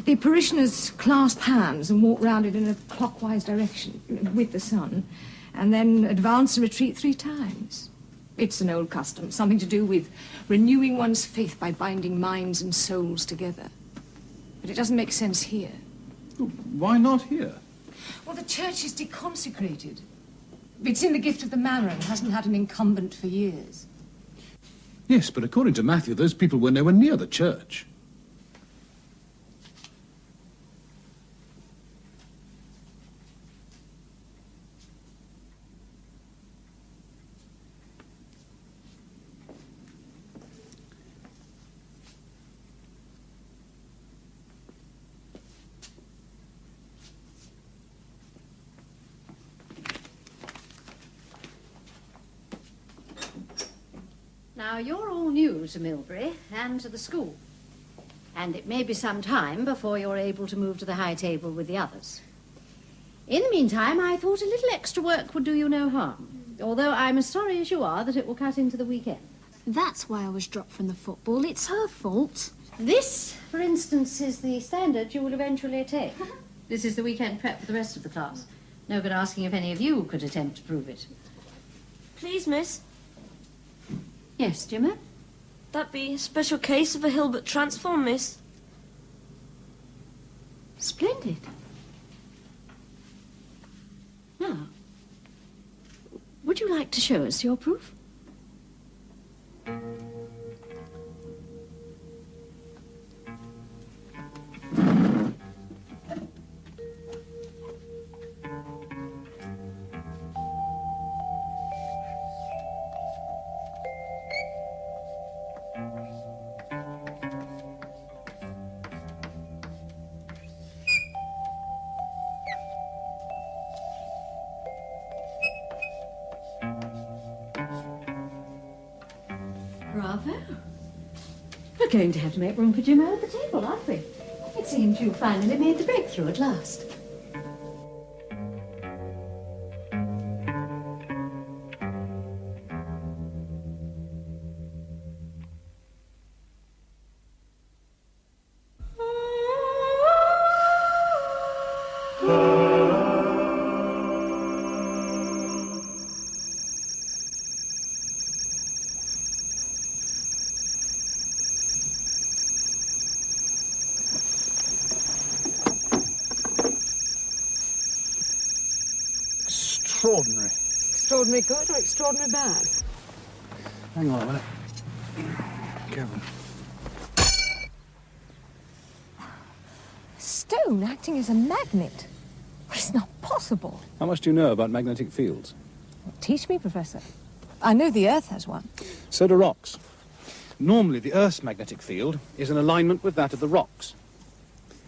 The parishioners clasp hands and walk round it in a clockwise direction with the sun, and then advance and retreat 3 times. It's an old custom, something to do with renewing one's faith by binding minds and souls together. But it doesn't make sense here. Why not here? Well, the church is deconsecrated. It's in the gift of the manor and hasn't had an incumbent for years. Yes, but according to Matthew, those people were nowhere near the church. Now, you're all new to Millbury and to the school. And it may be some time before you're able to move to the high table with the others. In the meantime, I thought a little extra work would do you no harm. Although I'm as sorry as you are that it will cut into the weekend. That's why I was dropped from the football. It's her fault. This, for instance, is the standard you will eventually attain. This is the weekend prep for the rest of the class. No good asking if any of you could attempt to prove it. Please, miss. Yes, Jimmer? That be a special case of a Hilbert transform, miss. Splendid. Now, would you like to show us your proof? Bravo. We're going to have to make room for Jimmo at the table, aren't we? It seems you finally made the breakthrough at last. Extraordinary. Extraordinary good or extraordinary bad? Hang on a minute. Careful. Stone acting as a magnet? It's not possible. How much do you know about magnetic fields? Teach me, Professor. I know the Earth has one. So do rocks. Normally, the Earth's magnetic field is in alignment with that of the rocks.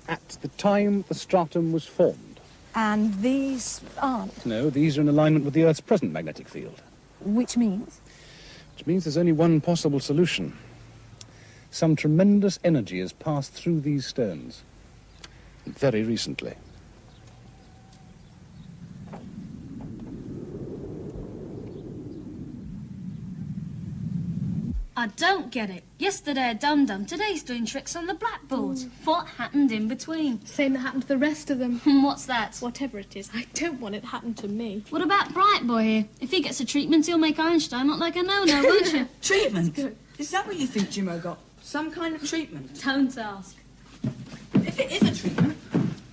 At the time the stratum was formed. And these aren't? No, these are in alignment with the Earth's present magnetic field. Which means? Which means there's only one possible solution. Some tremendous energy has passed through these stones. Very recently. I don't get it. Yesterday a dum-dum, today's doing tricks on the blackboard. What happened in between? Same that happened to the rest of them. What's that? Whatever it is, I don't want it to happen to me. What about Bright Boy here? If he gets a treatment, he'll make Einstein look like a no-no, won't you? Treatment? Is that what you think Jimmo got? Some kind of treatment? Don't ask. If it is a treatment,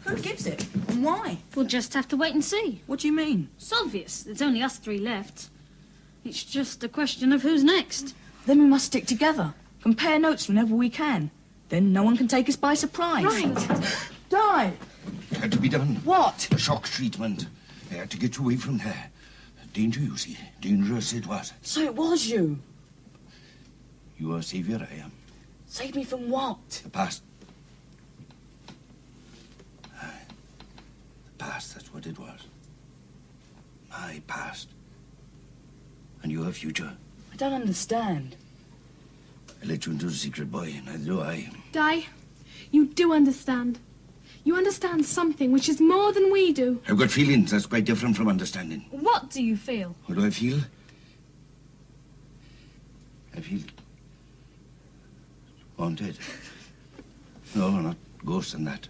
who gives it? And why? We'll just have to wait and see. What do you mean? It's obvious. There's only us 3 left. It's just a question of who's next. Then we must stick together. Compare notes whenever we can. Then no one can take us by surprise. Right. Die! had to be done. What? A shock treatment. I had to get you away from there. Danger, you see. Dangerous it was. So it was you? You are a saviour, I am. Save me from what? The past. Aye. The past, that's what it was. My past. And your future. I don't understand. I let you into the secret, boy, neither do I. Di, you do understand. You understand something which is more than we do. I've got feelings that's quite different from understanding. What do you feel? What do I feel? I feel wanted. No, not ghosts and that.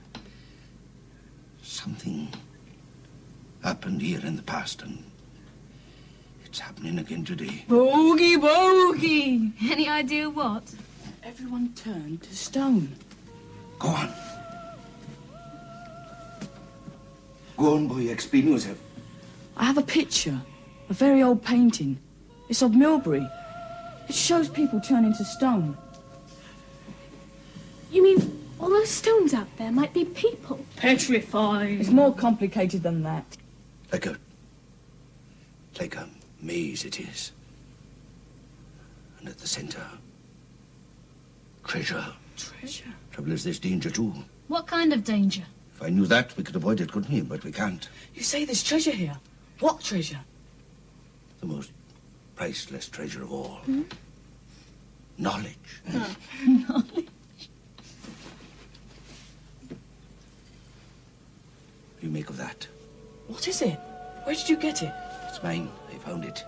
Something happened here in the past, and it's happening again today. Bogey, bogey! Any idea what? Everyone turned to stone. Go on. Go on, boy, explain yourself. I have a picture, a very old painting. It's of Millbury. It shows people turning to stone. You mean all those stones out there might be people? Petrified. It's more complicated than that. Like a maze it is. And at the centre, treasure. Treasure? Trouble is, there's danger too. What kind of danger? If I knew that, we could avoid it, couldn't we? But we can't. You say there's treasure here. What treasure? The most priceless treasure of all. Hmm? Knowledge. Knowledge. What do you make of that? What is it? Where did you get it? It's mine. I found it.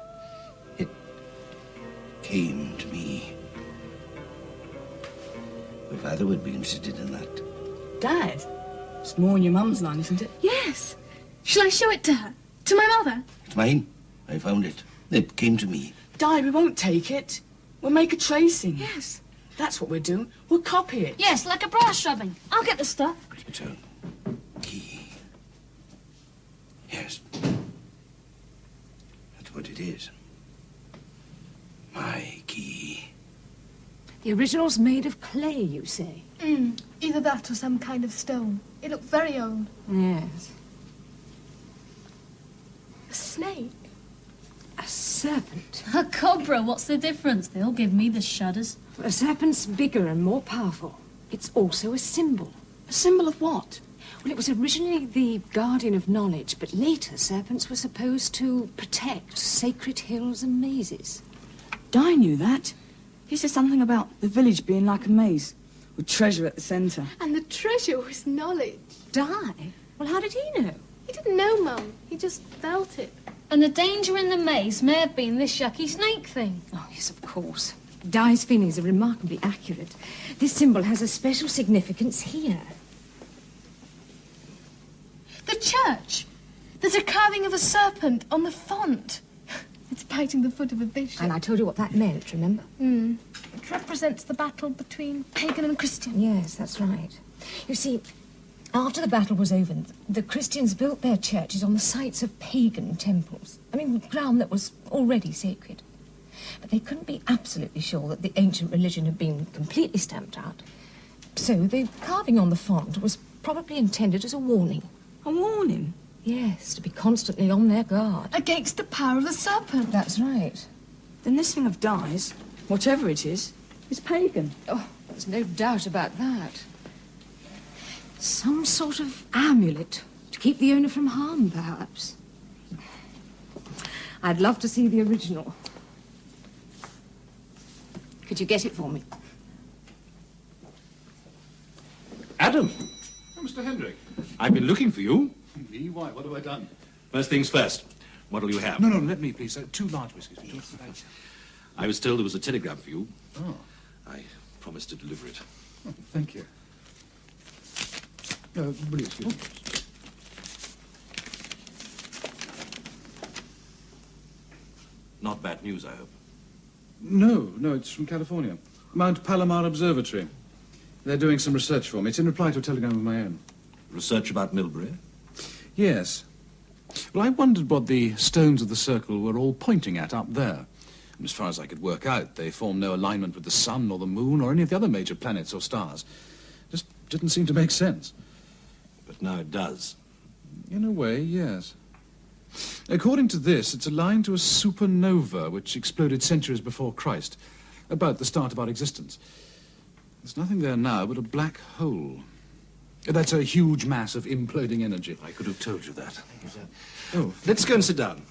It came to me. My father would be interested in that. Dad? It's more in your mum's line, isn't it? Yes. Shall I show it to her? To my mother? It's mine. I found it. It came to me. Di, we won't take it. We'll make a tracing. Yes. That's what we'll do. We'll copy it. Yes, like a brass rubbing. I'll get the stuff. It's a key. Yes. That's what it is. My key. The original's made of clay, you say? Either that or some kind of stone. It looked very old. Yes. A snake. A serpent. A cobra, what's the difference? They'll give me the shudders. A serpent's bigger and more powerful. It's also a symbol. A symbol of what? Well, it was originally the guardian of knowledge, but later serpents were supposed to protect sacred hills and mazes. Di knew that. He said something about the village being like a maze, with treasure at the centre. And the treasure was knowledge. Di? Well, how did he know? He didn't know, Mum. He just felt it. And the danger in the maze may have been this yucky snake thing. Oh, yes, of course. Di's feelings are remarkably accurate. This symbol has a special significance here. The church. There's a carving of a serpent on the font. It's biting the foot of a bishop. And I told you what that meant, remember? It represents the battle between pagan and Christian. Yes, that's right. You see, after the battle was over, the Christians built their churches on the sites of pagan temples. I mean, ground that was already sacred. But they couldn't be absolutely sure that the ancient religion had been completely stamped out. So the carving on the font was probably intended as a warning. A warning? Yes, to be constantly on their guard. Against the power of the serpent. That's right. Then this thing of Di's, whatever it is pagan. Oh, there's no doubt about that. Some sort of amulet to keep the owner from harm, perhaps. I'd love to see the original. Could you get it for me? Adam! Oh, Mr. Hendrick. I've been looking for you. Me? Why? What have I done? First things first. What'll you have? No, let me, please. 2 large whiskies. I was told there was a telegram for you. Oh. I promised to deliver it. Oh, thank you. Will you excuse me? Not bad news, I hope. No, it's from California. Mount Palomar Observatory. They're doing some research for me. It's in reply to a telegram of my own. Research about Millbury? Yes. Well, I wondered what the stones of the circle were all pointing at up there. And as far as I could work out, they form no alignment with the sun or the moon or any of the other major planets or stars. Just didn't seem to make sense. But now it does. In a way, yes. According to this, it's aligned to a supernova which exploded centuries before Christ, about the start of our existence. There's nothing there now but a black hole. That's a huge mass of imploding energy. I could have told you that. Oh, Let's go and sit down.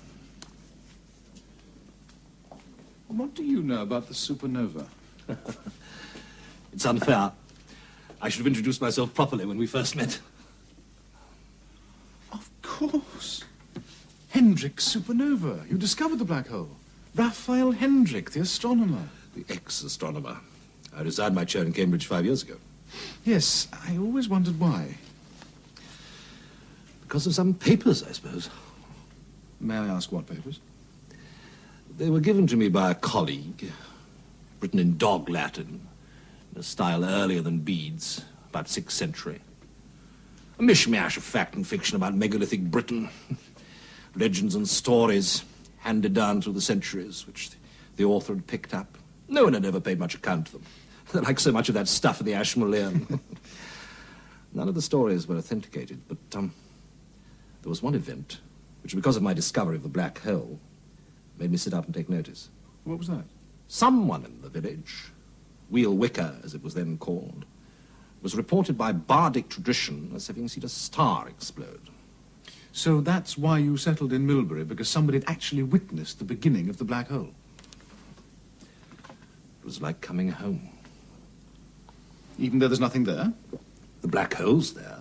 what do you know about the supernova? It's unfair. I should have introduced myself properly when we first met. Of course. Hendrick supernova. You discovered the black hole. Raphael Hendrick, the astronomer. The ex-astronomer. I resigned my chair in Cambridge 5 years ago. Yes, I always wondered why. Because of some papers, I suppose. May I ask what papers? They were given to me by a colleague, written in dog Latin, in a style earlier than Bede's, about 6th century. A mishmash of fact and fiction about megalithic Britain. Legends and stories handed down through the centuries, which the author had picked up. No one had ever paid much account to them. They're like so much of that stuff in the Ashmolean. None of the stories were authenticated, but there was one event which, because of my discovery of the black hole, made me sit up and take notice. What was that? Someone in the village, Wheel Wicker, as it was then called, was reported by bardic tradition as having seen a star explode. So that's why you settled in Millbury, because somebody had actually witnessed the beginning of the black hole. It was like coming home. Even though there's nothing there? The black hole's there.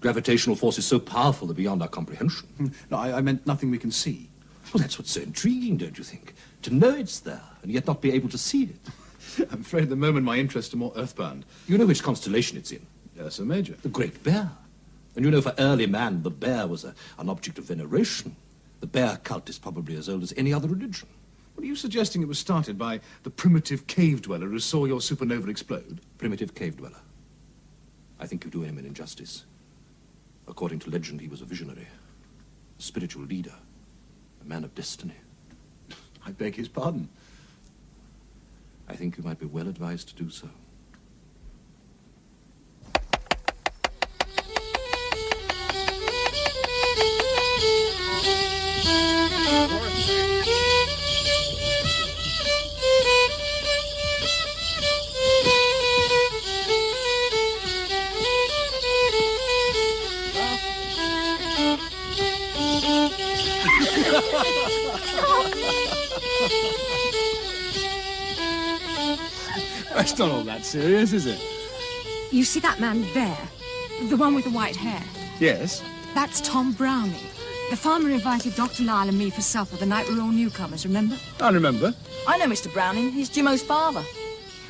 Gravitational force is so powerful they're beyond our comprehension. No, I meant nothing we can see. Well, that's what's so intriguing, don't you think? To know it's there, and yet not be able to see it. I'm afraid at the moment my interests are more earthbound. You know which constellation it's in? Yes, Sir Major. The Great Bear. And you know, for early man, the bear was an object of veneration. The bear cult is probably as old as any other religion. What are you suggesting it was started by the primitive cave dweller who saw your supernova explode? Primitive cave dweller. I think you do him an injustice. According to legend, he was a visionary, a spiritual leader, a man of destiny. I beg his pardon. I think you might be well advised to do so. That's not all that serious, is it? You see that man there? The one with the white hair? Yes. That's Tom Browning. The farmer invited Dr. Lyle and me for supper the night we were all newcomers, remember? I remember. I know Mr. Browning. He's Jimo's father.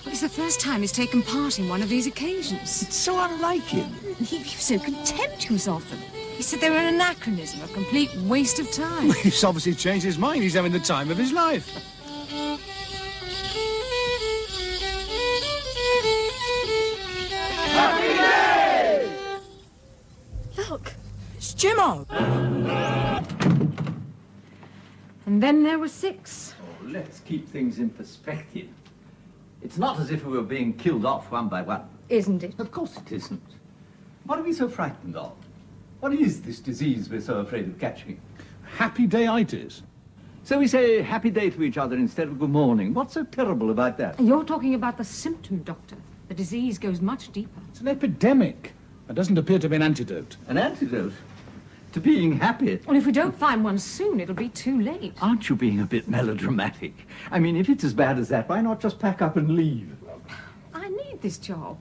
Well, it's the first time he's taken part in one of these occasions. It's so unlike him. He was so contemptuous of them. He said they were an anachronism, a complete waste of time. He's obviously changed his mind. He's having the time of his life. Happy day! Look, it's Jimo. And then there were 6. Oh, let's keep things in perspective. It's not as if we were being killed off one by one. Isn't it? Of course it isn't. What are we so frightened of? What is this disease we're so afraid of catching? Happy day-itis. So we say happy day to each other instead of good morning. What's so terrible about that? You're talking about the symptom, Doctor. The disease goes much deeper. It's an epidemic. There doesn't appear to be an antidote. An antidote? To being happy? Well, if we don't find one soon, it'll be too late. Aren't you being a bit melodramatic? I mean, if it's as bad as that, why not just pack up and leave? I need this job.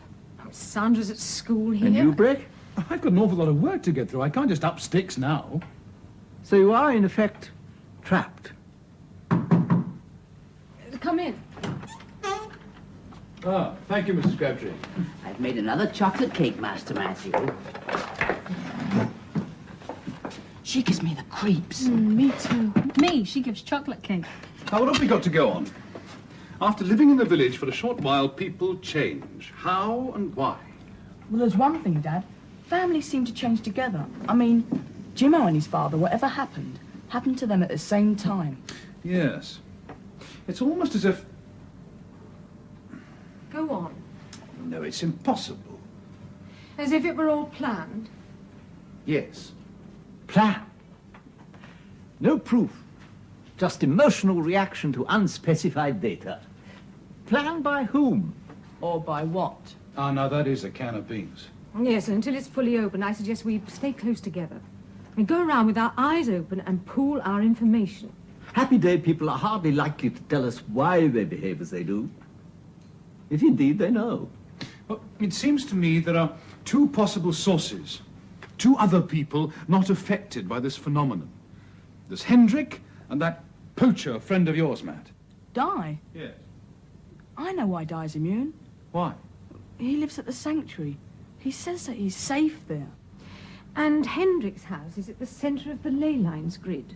Sandra's at school here. And you, Brick? I've got an awful lot of work to get through. I can't just up sticks now. So you are, in effect, trapped. Come in. Ah, thank you, Mrs. Crabtree. I've made another chocolate cake, Master Matthew. She gives me the creeps. Me too. Me, she gives chocolate cake. Now, what have we got to go on? After living in the village for a short while, people change. How and why? Well, there's one thing, Dad. Families seem to change together. I mean, Jimo and his father, whatever happened to them at the same time. Yes. It's almost as if... Go on. No, it's impossible. As if it were all planned. Yes. Plan. No proof. Just emotional reaction to unspecified data. Plan by whom? Or by what? Ah, now that is a can of beans. Yes, and until it's fully open, I suggest we stay close together. And go around with our eyes open and pool our information. Happy Day people are hardly likely to tell us why they behave as they do. If indeed they know. Well, it seems to me there are two possible sources. Two other people not affected by this phenomenon. There's Hendrick and that poacher friend of yours, Matt. Di? Yes. I know why Di's immune. Why? He lives at the sanctuary. He says that he's safe there. And Hendrick's house is at the centre of the ley lines grid.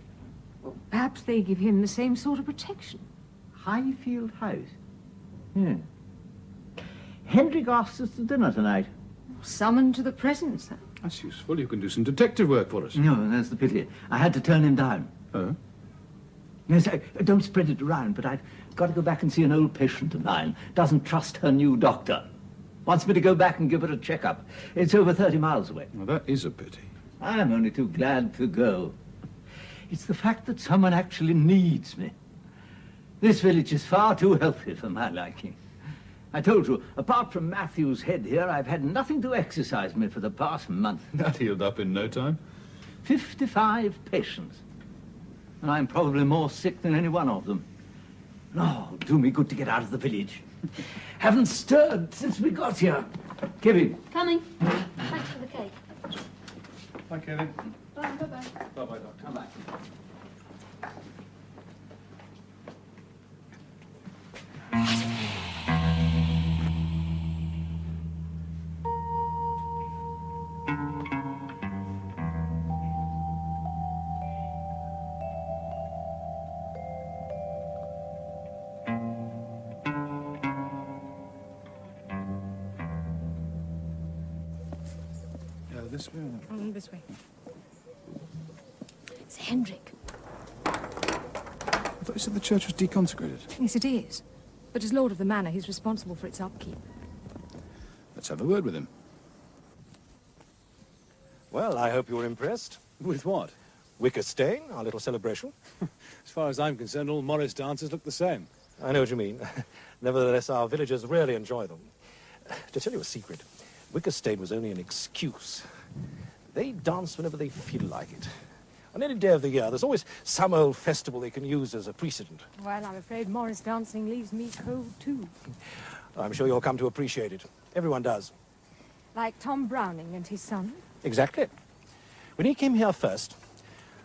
Well, perhaps they give him the same sort of protection. Highfield House? Yeah. Hendrick asked us to dinner tonight. Summoned to the presence. That's useful. You can do some detective work for us. No, that's the pity. I had to turn him down. Oh? Yes, don't spread it around, but I've got to go back and see an old patient of mine. Doesn't trust her new doctor. Wants me to go back and give her a checkup. It's over 30 miles away. Well, that is a pity. I'm only too glad to go. It's the fact that someone actually needs me. This village is far too healthy for my liking. I told you, apart from Matthew's head here, I've had nothing to exercise me for the past month. That healed up in no time. 55 patients. And I'm probably more sick than any one of them. Oh, do me good to get out of the village. Haven't stirred since we got here. Kevin. Coming. Thanks for the cake. Bye, Kevin. Bye, bye-bye. Bye-bye, Doctor. Bye-bye. This way? This way. It's Hendrick. I thought you said the church was deconsecrated. Yes, it is. But as Lord of the Manor, he's responsible for its upkeep. Let's have a word with him. Well, I hope you were impressed. With what? Wicker Stain, our little celebration. As far as I'm concerned, all Morris dances look the same. I know what you mean. Nevertheless, our villagers really enjoy them. To tell you a secret, Wicker Stain was only an excuse. They dance whenever they feel like it. On any day of the year, there's always some old festival they can use as a precedent. Well, I'm afraid Morris dancing leaves me cold, too. I'm sure you'll come to appreciate it. Everyone does. Like Tom Browning and his son? Exactly. When he came here first,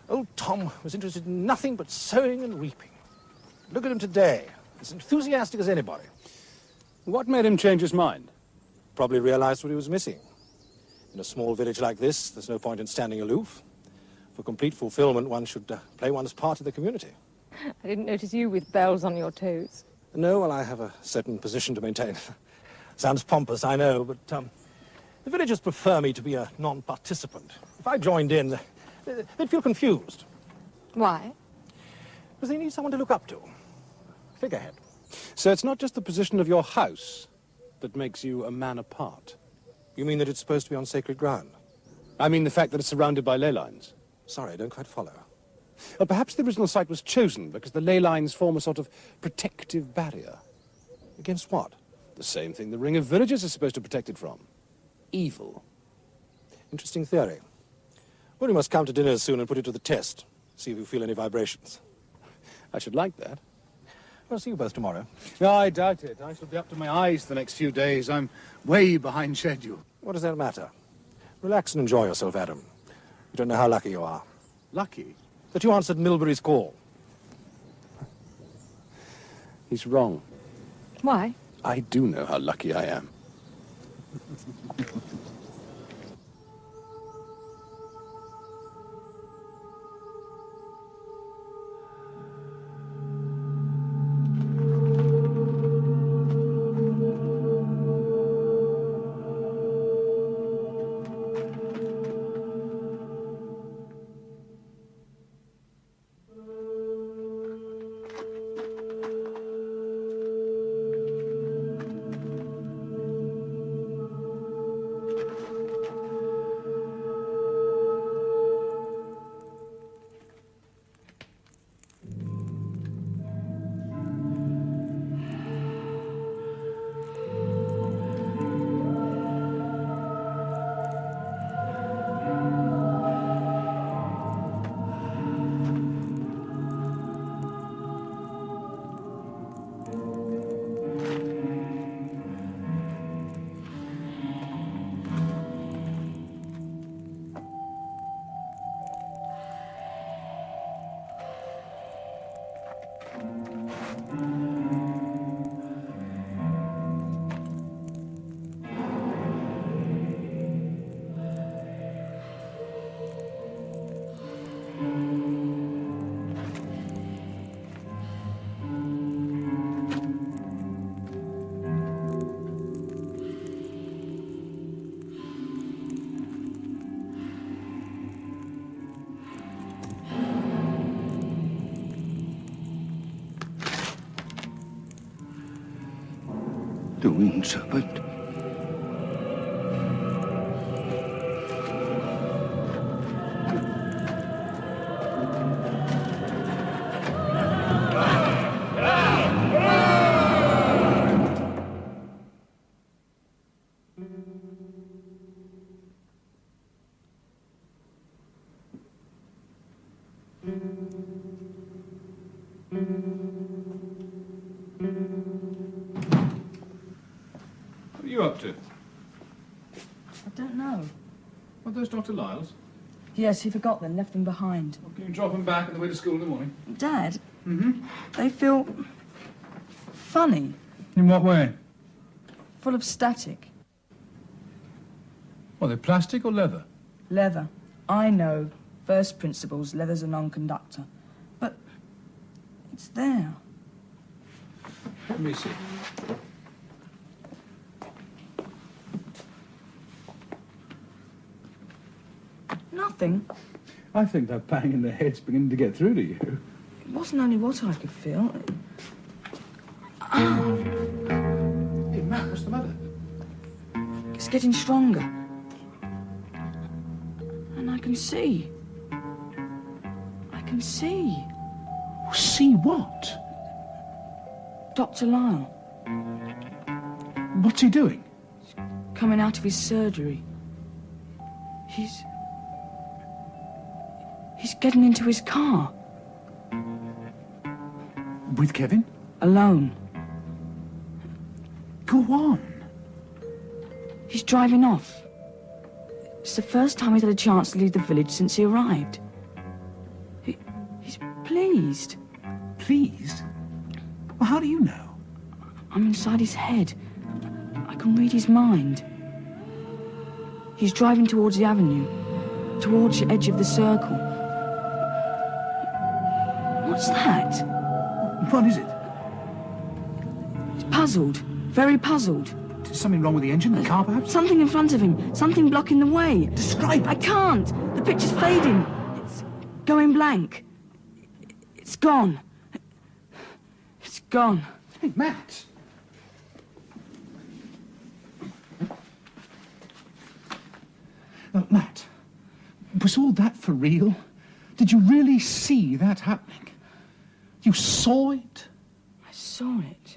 old Tom was interested in nothing but sowing and reaping. Look at him today, as enthusiastic as anybody. What made him change his mind? Probably realized what he was missing. In a small village like this, there's no point in standing aloof. For complete fulfillment, one should play one's part in the community. I didn't notice you with bells on your toes. No, well, I have a certain position to maintain. Sounds pompous, I know, but the villagers prefer me to be a non-participant. If I joined in, they'd feel confused. Why? Because they need someone to look up to. Figurehead. So it's not just the position of your house that makes you a man apart? You mean that it's supposed to be on sacred ground? I mean the fact that it's surrounded by ley lines. Sorry, I don't quite follow. Well, perhaps the original site was chosen because the ley lines form a sort of protective barrier. Against what? The same thing the ring of villagers is supposed to protect it from. Evil. Interesting theory. Well, you must come to dinner soon and put it to the test. See if you feel any vibrations. I should like that. I'll see you both tomorrow. No, I doubt it. I shall be up to my eyes the next few days. I'm way behind schedule. What does that matter? Relax and enjoy yourself, Adam. You don't know how lucky you are. Lucky? That you answered Millbury's call. He's wrong. Why? I do know how lucky I am. The winged serpent. What are you up to? I don't know. Are those Dr. Lyle's? Yes, he forgot them, left them behind. Well, can you drop them back on the way to school in the morning? Dad, Mm-hmm. they feel funny, In what way? full of static. Well, they're plastic or leather? Leather. I know. First principles, leather's a non-conductor. But it's there. Let me see. Nothing. I think that bang in the head's beginning to get through to you. It wasn't only what I could feel. Hey, Matt, what's the matter? It's getting stronger. And I can see. I can see. See what? Dr. Lyle. What's he doing? Coming out of his surgery. He's getting into his car. With Kevin? Alone. Go on. He's driving off. It's the first time he's had a chance to leave the village since he arrived. He's pleased. Pleased? Well, how do you know? I'm inside his head. I can read his mind. He's driving towards the avenue, towards the edge of the circle. What's that? What is it? He's puzzled, very puzzled. Is something wrong with the engine, the car, perhaps? Something in front of him, something blocking the way. Describe it. I can't. The picture's fading. It's going blank. It's gone. It's gone. Hey, Matt. Matt, was all that for real? Did you really see that happening? You saw it? I saw it.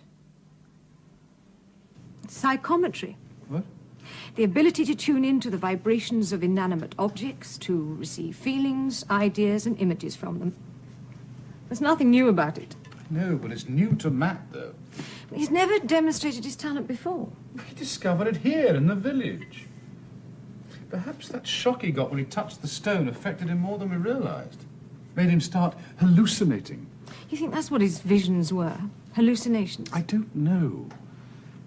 Psychometry. What? The ability to tune into the vibrations of inanimate objects, to receive feelings, ideas, and images from them. There's nothing new about it. No, but it's new to Matt, though. He's never demonstrated his talent before. He discovered it here in the village. Perhaps that shock he got when he touched the stone affected him more than we realized. Made him start hallucinating. You think that's what his visions were? Hallucinations? I don't know.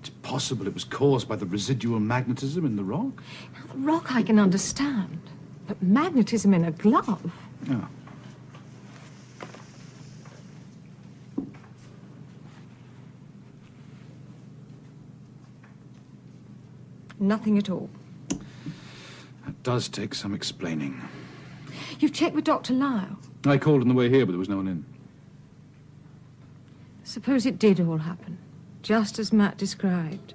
It's possible it was caused by the residual magnetism in the rock. Now, the rock I can understand, but magnetism in a glove? Oh. Nothing at all. That does take some explaining. You've checked with Dr. Lyle? I called on the way here, but there was no one in. Suppose it did all happen, just as Matt described.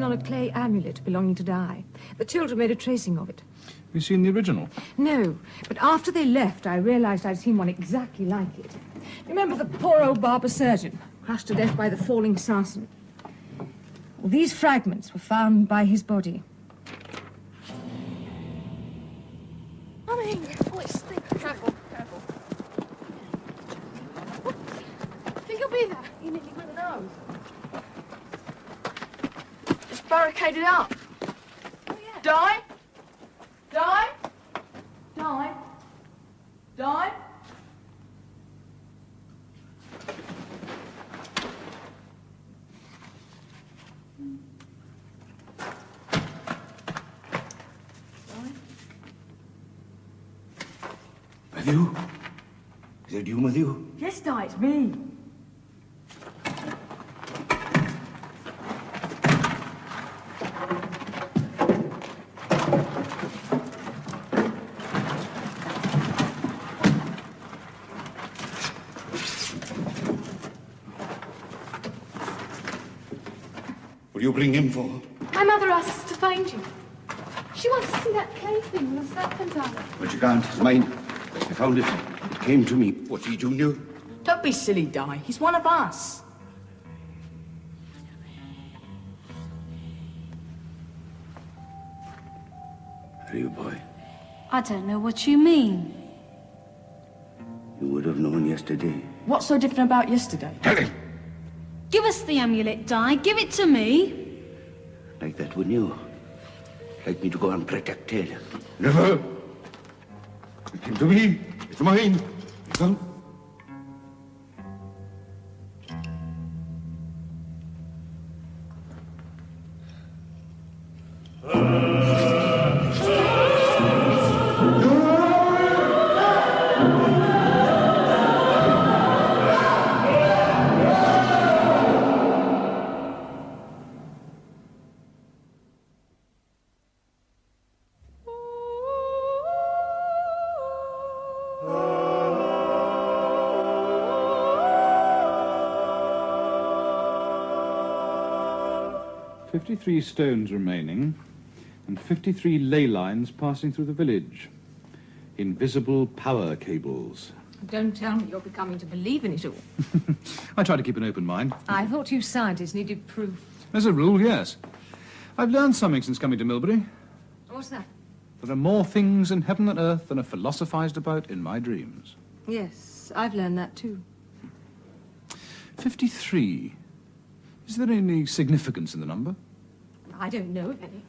A clay amulet belonging to Di. The children made a tracing of it. Have you seen the original? No, but after they left, I realized I'd seen one exactly like it. Remember the poor old barber surgeon, crushed to death by the falling sarsen? Well, these fragments were found by his body. Coming! Oh, it's thick. Careful, careful. I think he'll be there. You nearly went nose. Just barricaded up. Oh, yeah. Die! Die! Die! Die! Matthew? Is it you, Matthew? Yes, Di, it's me. What do you bring him for? My mother asked us to find you. She wants to see that clay thing with the serpent on it. But you can't. It's mine. I found it. It came to me. What did you do? Don't be silly, Di. He's one of us. Are you, boy? I don't know what you mean. You would have known yesterday. What's so different about yesterday? Tell him! Give us the amulet, Di. Give it to me. Like that, wouldn't you? Like me to go unprotected. Never! It came to me. It's mine. Come. "53 stones remaining, and 53 ley lines passing through the village. Invisible power cables." Don't tell me you're becoming to believe in it all. I try to keep an open mind. I thought you scientists needed proof. As a rule, yes. I've learned something since coming to Millbury. What's that? There are more things in heaven and earth than are philosophized about in my dreams. Yes, I've learned that too. 53. Is there any significance in the number? I don't know of any.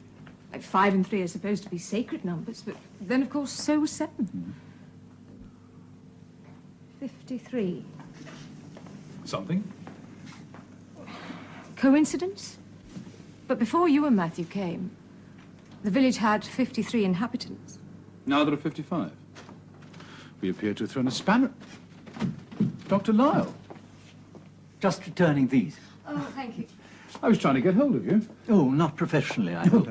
Like 5 and 3 are supposed to be sacred numbers, but then, of course, so was 7. 53. Something? Coincidence? But before you and Matthew came, the village had 53 inhabitants. Now there are 55. We appear to have thrown a spanner. Dr. Lyle. Just returning these. Oh, thank you. I was trying to get hold of you. Oh, not professionally, I No, hope.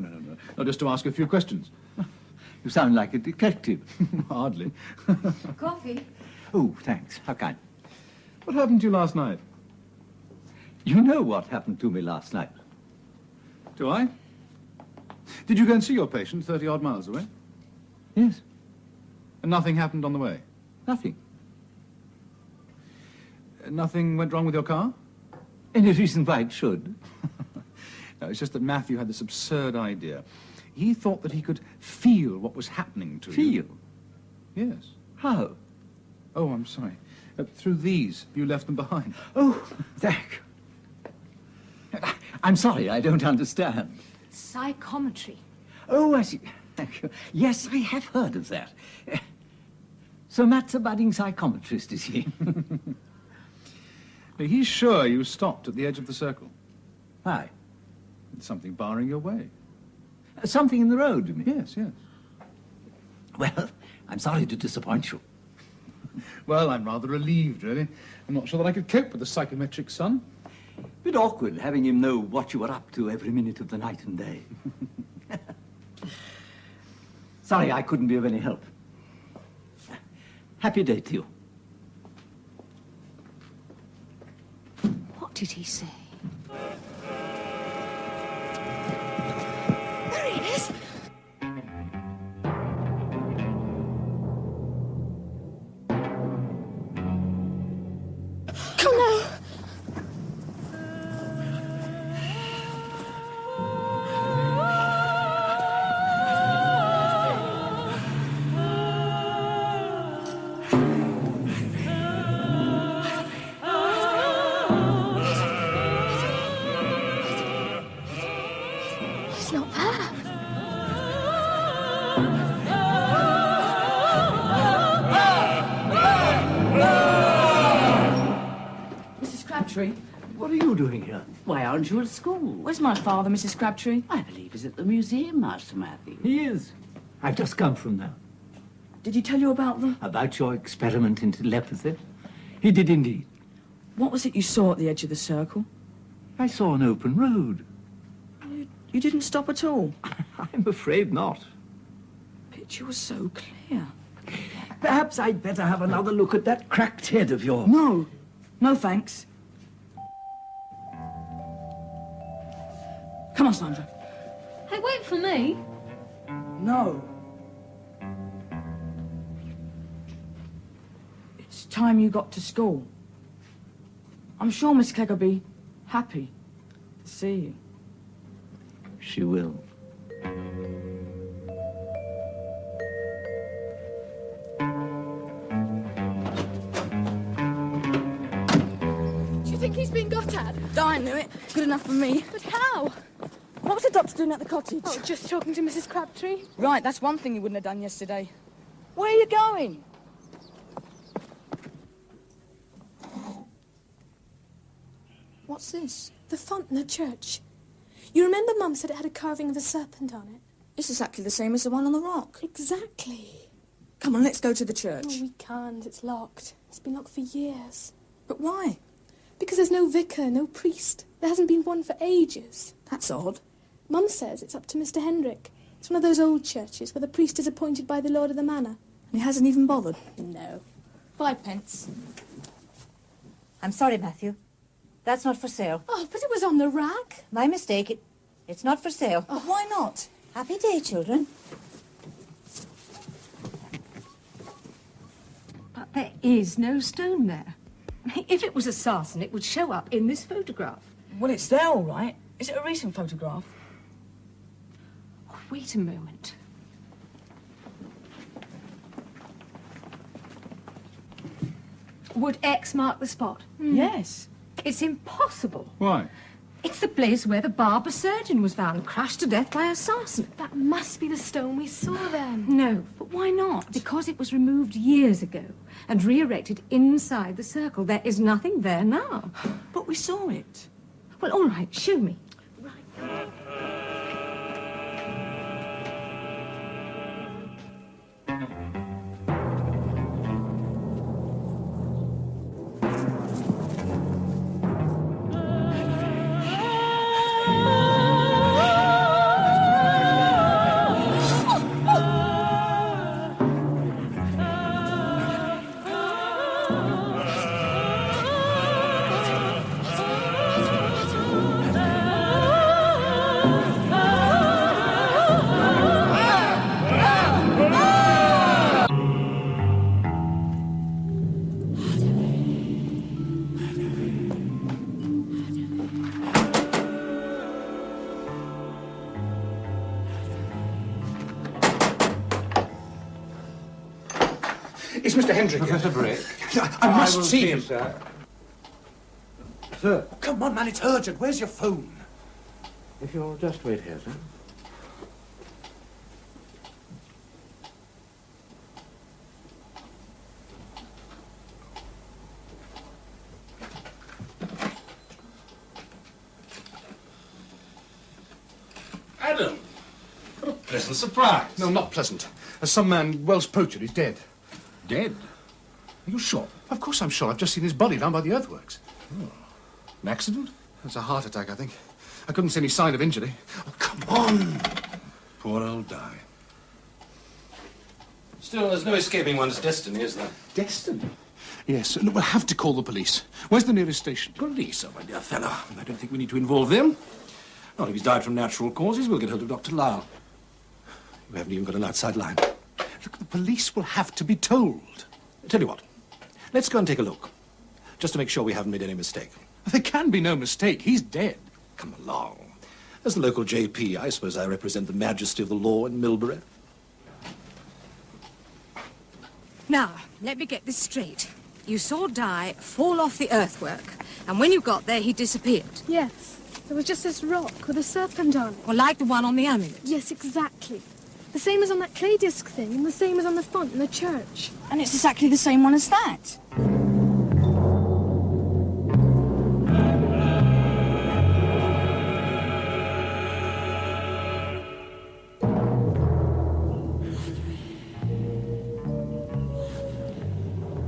no, just to ask a few questions. You sound like a detective. Hardly. Coffee? Oh, thanks. How kind. What happened to you last night? You know what happened to me last night. Do I? Did you go and see your patient 30-odd miles away? Yes. And nothing happened on the way? Nothing. Nothing went wrong with your car? Any reason why it should? No, it's just that Matthew had this absurd idea. He thought that he could feel what was happening to you. Feel? Yes. How? Oh, I'm sorry. Through these. You left them behind. Oh, thank you. I'm sorry, I don't understand. Psychometry. Oh, I see. Thank you. Yes, I have heard of that. So Matt's a budding psychometrist, is he? He's sure you stopped at the edge of the circle. Why? It's something barring your way. Something in the road, you mean? Yes, yes. Well, I'm sorry to disappoint you. Well, I'm rather relieved, really. I'm not sure that I could cope with the psychometric son. Bit awkward having him know what you were up to every minute of the night and day. Sorry I couldn't be of any help. Happy day to you. What did he say? There he is. Come now. He's not there. Mrs. Crabtree? What are you doing here? Why aren't you at school? Where's my father, Mrs. Crabtree? I believe he's at the museum, Master Matthew. He is. I've just come from there. Did he tell you about the... About your experiment in telepathy? He did indeed. What was it you saw at the edge of the circle? I saw an open road. You didn't stop at all? I'm afraid not. The picture was so clear. Perhaps I'd better have another look at that cracked head of yours. No. No, thanks. Come on, Sandra. Hey, wait for me. No. It's time you got to school. I'm sure Miss Clegg will be happy to see you. She will. Do you think he's been got at? I knew it. Good enough for me. But how? What was the doctor doing at the cottage? Oh, just talking to Mrs. Crabtree. Right, that's one thing he wouldn't have done yesterday. Where are you going? What's this? The font in the church. You remember Mum said it had a carving of a serpent on it? It's exactly the same as the one on the rock. Exactly. Come on, let's go to the church. Oh, we can't. It's locked. It's been locked for years. But why? Because there's no vicar, no priest. There hasn't been one for ages. That's odd. Mum says it's up to Mr. Hendrick. It's one of those old churches where the priest is appointed by the Lord of the Manor. And he hasn't even bothered? No. 5 pence. I'm sorry, Matthew. That's not for sale. Oh, but it was on the rack. My mistake. It's not for sale. Oh, why not? Happy day, children. But there is no stone there. If it was a sarsen, it would show up in this photograph. Well, it's there, all right. Is it a recent photograph? Oh, wait a moment. Would X mark the spot? Yes. It's impossible. Why? It's the place where the barber surgeon was found, crushed to death by a sarsen. That must be the stone we saw then. No. But why not? Because it was removed years ago and re-erected inside the circle. There is nothing there now. But we saw it. Well, all right, show me. It's Mr. Hendrick. Professor Brick. I must see him. Sir. Sir. Come on, man, it's urgent. Where's your phone? If you'll just wait here, sir. Adam! What a pleasant surprise. No, not pleasant. As some man Welsh poacher, he's dead. Dead? Are you sure? Of course I'm sure. I've just seen his body down by the earthworks. Oh. An accident? It's a heart attack, I think. I couldn't see any sign of injury. Oh, come on! Poor old Di. Still, there's no escaping one's destiny, is there? Destiny? Yes, look, we'll have to call the police. Where's the nearest station? Police, oh, my dear fellow. I don't think we need to involve them. Not if he's died from natural causes. We'll get hold of Dr. Lyle. We haven't even got an outside line. Look, the police will have to be told. Tell you what, let's go and take a look. Just to make sure we haven't made any mistake. There can be no mistake. He's dead. Come along. As the local JP, I suppose I represent the majesty of the law in Millbury. Now, let me get this straight. You saw Di fall off the earthwork, and when you got there, he disappeared. Yes. There was just this rock with a serpent on it. Well, like the one on the amulet. Yes, exactly. The same as on that clay disc thing, and the same as on the font in the church. And it's exactly the same one as that.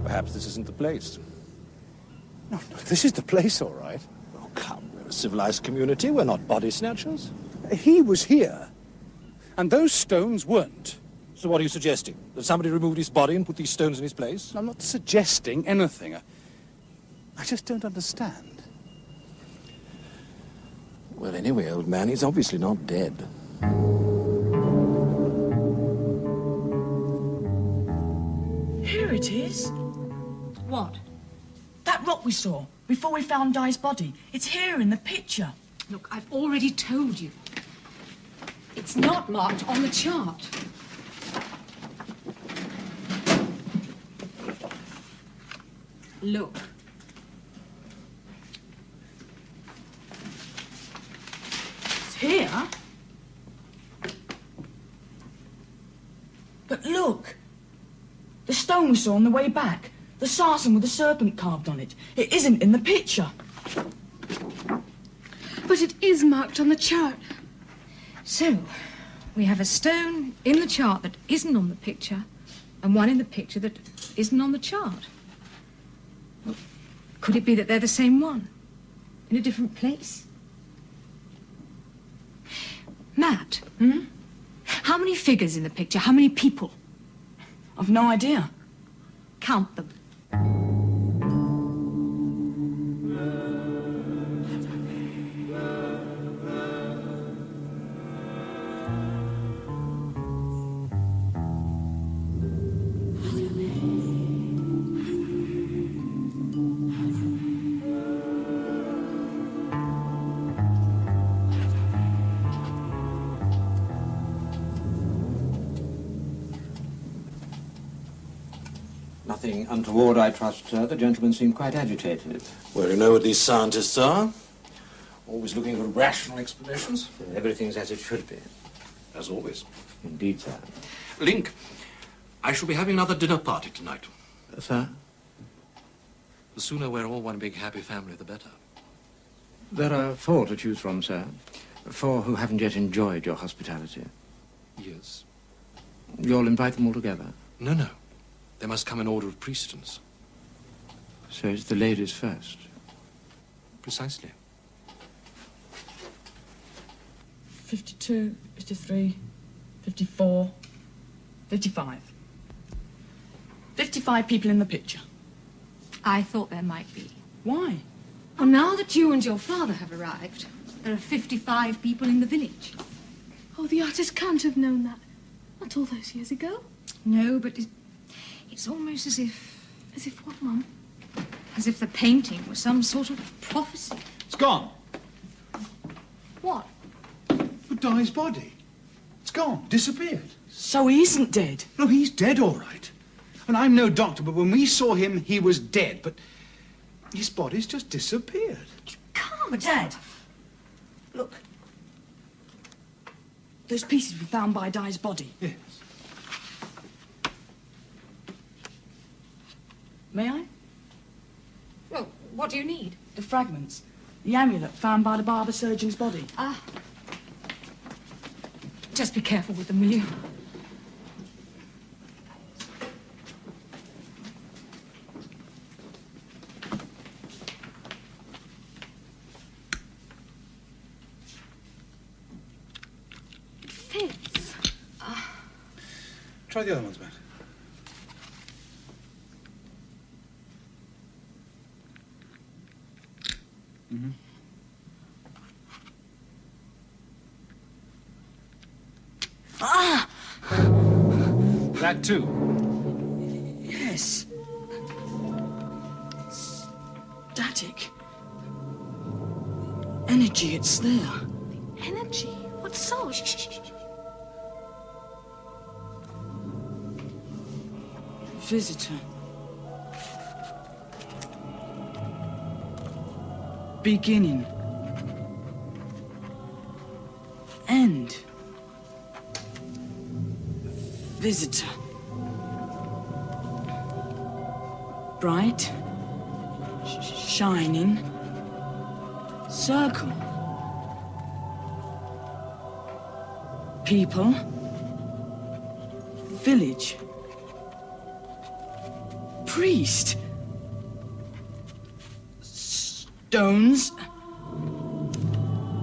Perhaps this isn't the place. No, this is the place, all right. Oh, come, we're a civilized community. We're not body snatchers. He was here, and those stones weren't. So what are you suggesting? That somebody removed his body and put these stones in his place? I'm not suggesting anything. I just don't understand. Well, anyway, old man, he's obviously not dead. Here it is. What? That rock we saw before we found Di's body. It's here in the picture. Look, I've already told you. It's not marked on the chart. Look. It's here. But look. The stone we saw on the way back. The sarsen with the serpent carved on it. It isn't in the picture. But it is marked on the chart. So, we have a stone in the chart that isn't on the picture, and one in the picture that isn't on the chart. Well, could it be that they're the same one? In a different place? Matt? How many figures in the picture? How many people? I've no idea. Count them. Nothing untoward, I trust, sir. The gentleman seemed quite agitated. Well, you know what these scientists are. Always looking for rational explanations. Everything's as it should be. As always. Indeed, sir. Link, I shall be having another dinner party tonight. Sir? The sooner we're all one big happy family, the better. There are 4 to choose from, sir. 4 who haven't yet enjoyed your hospitality. Yes. You'll invite them all together? No, no. They must come in order of precedence. So it's the ladies first? Precisely. 52, 53, 54, 55. 55 people in the picture. I thought there might be. Why? Well, now that you and your father have arrived, there are 55 people in the village. Oh, the artist can't have known that. Not all those years ago. No, but it's almost as if... As if what, Mum? As if the painting was some sort of prophecy. It's gone. What? Di's body. It's gone. Disappeared. So he isn't dead? No, he's dead, all right. And I'm no doctor, but when we saw him, he was dead. But his body's just disappeared. Come on, Dad. Look. Those pieces were found by Di's body. Yes. May I? Well, what do you need? The fragments. The amulet found by the barber surgeon's body. Ah. Just be careful with them, will you? Try the other ones, Matt. Mm-hmm. Ah! That too? Yes. Static. Energy, it's there. Energy? What sort? Visitor. Beginning. End. Visitor. Bright. Shining. Circle. People. Village. Priest. Stones.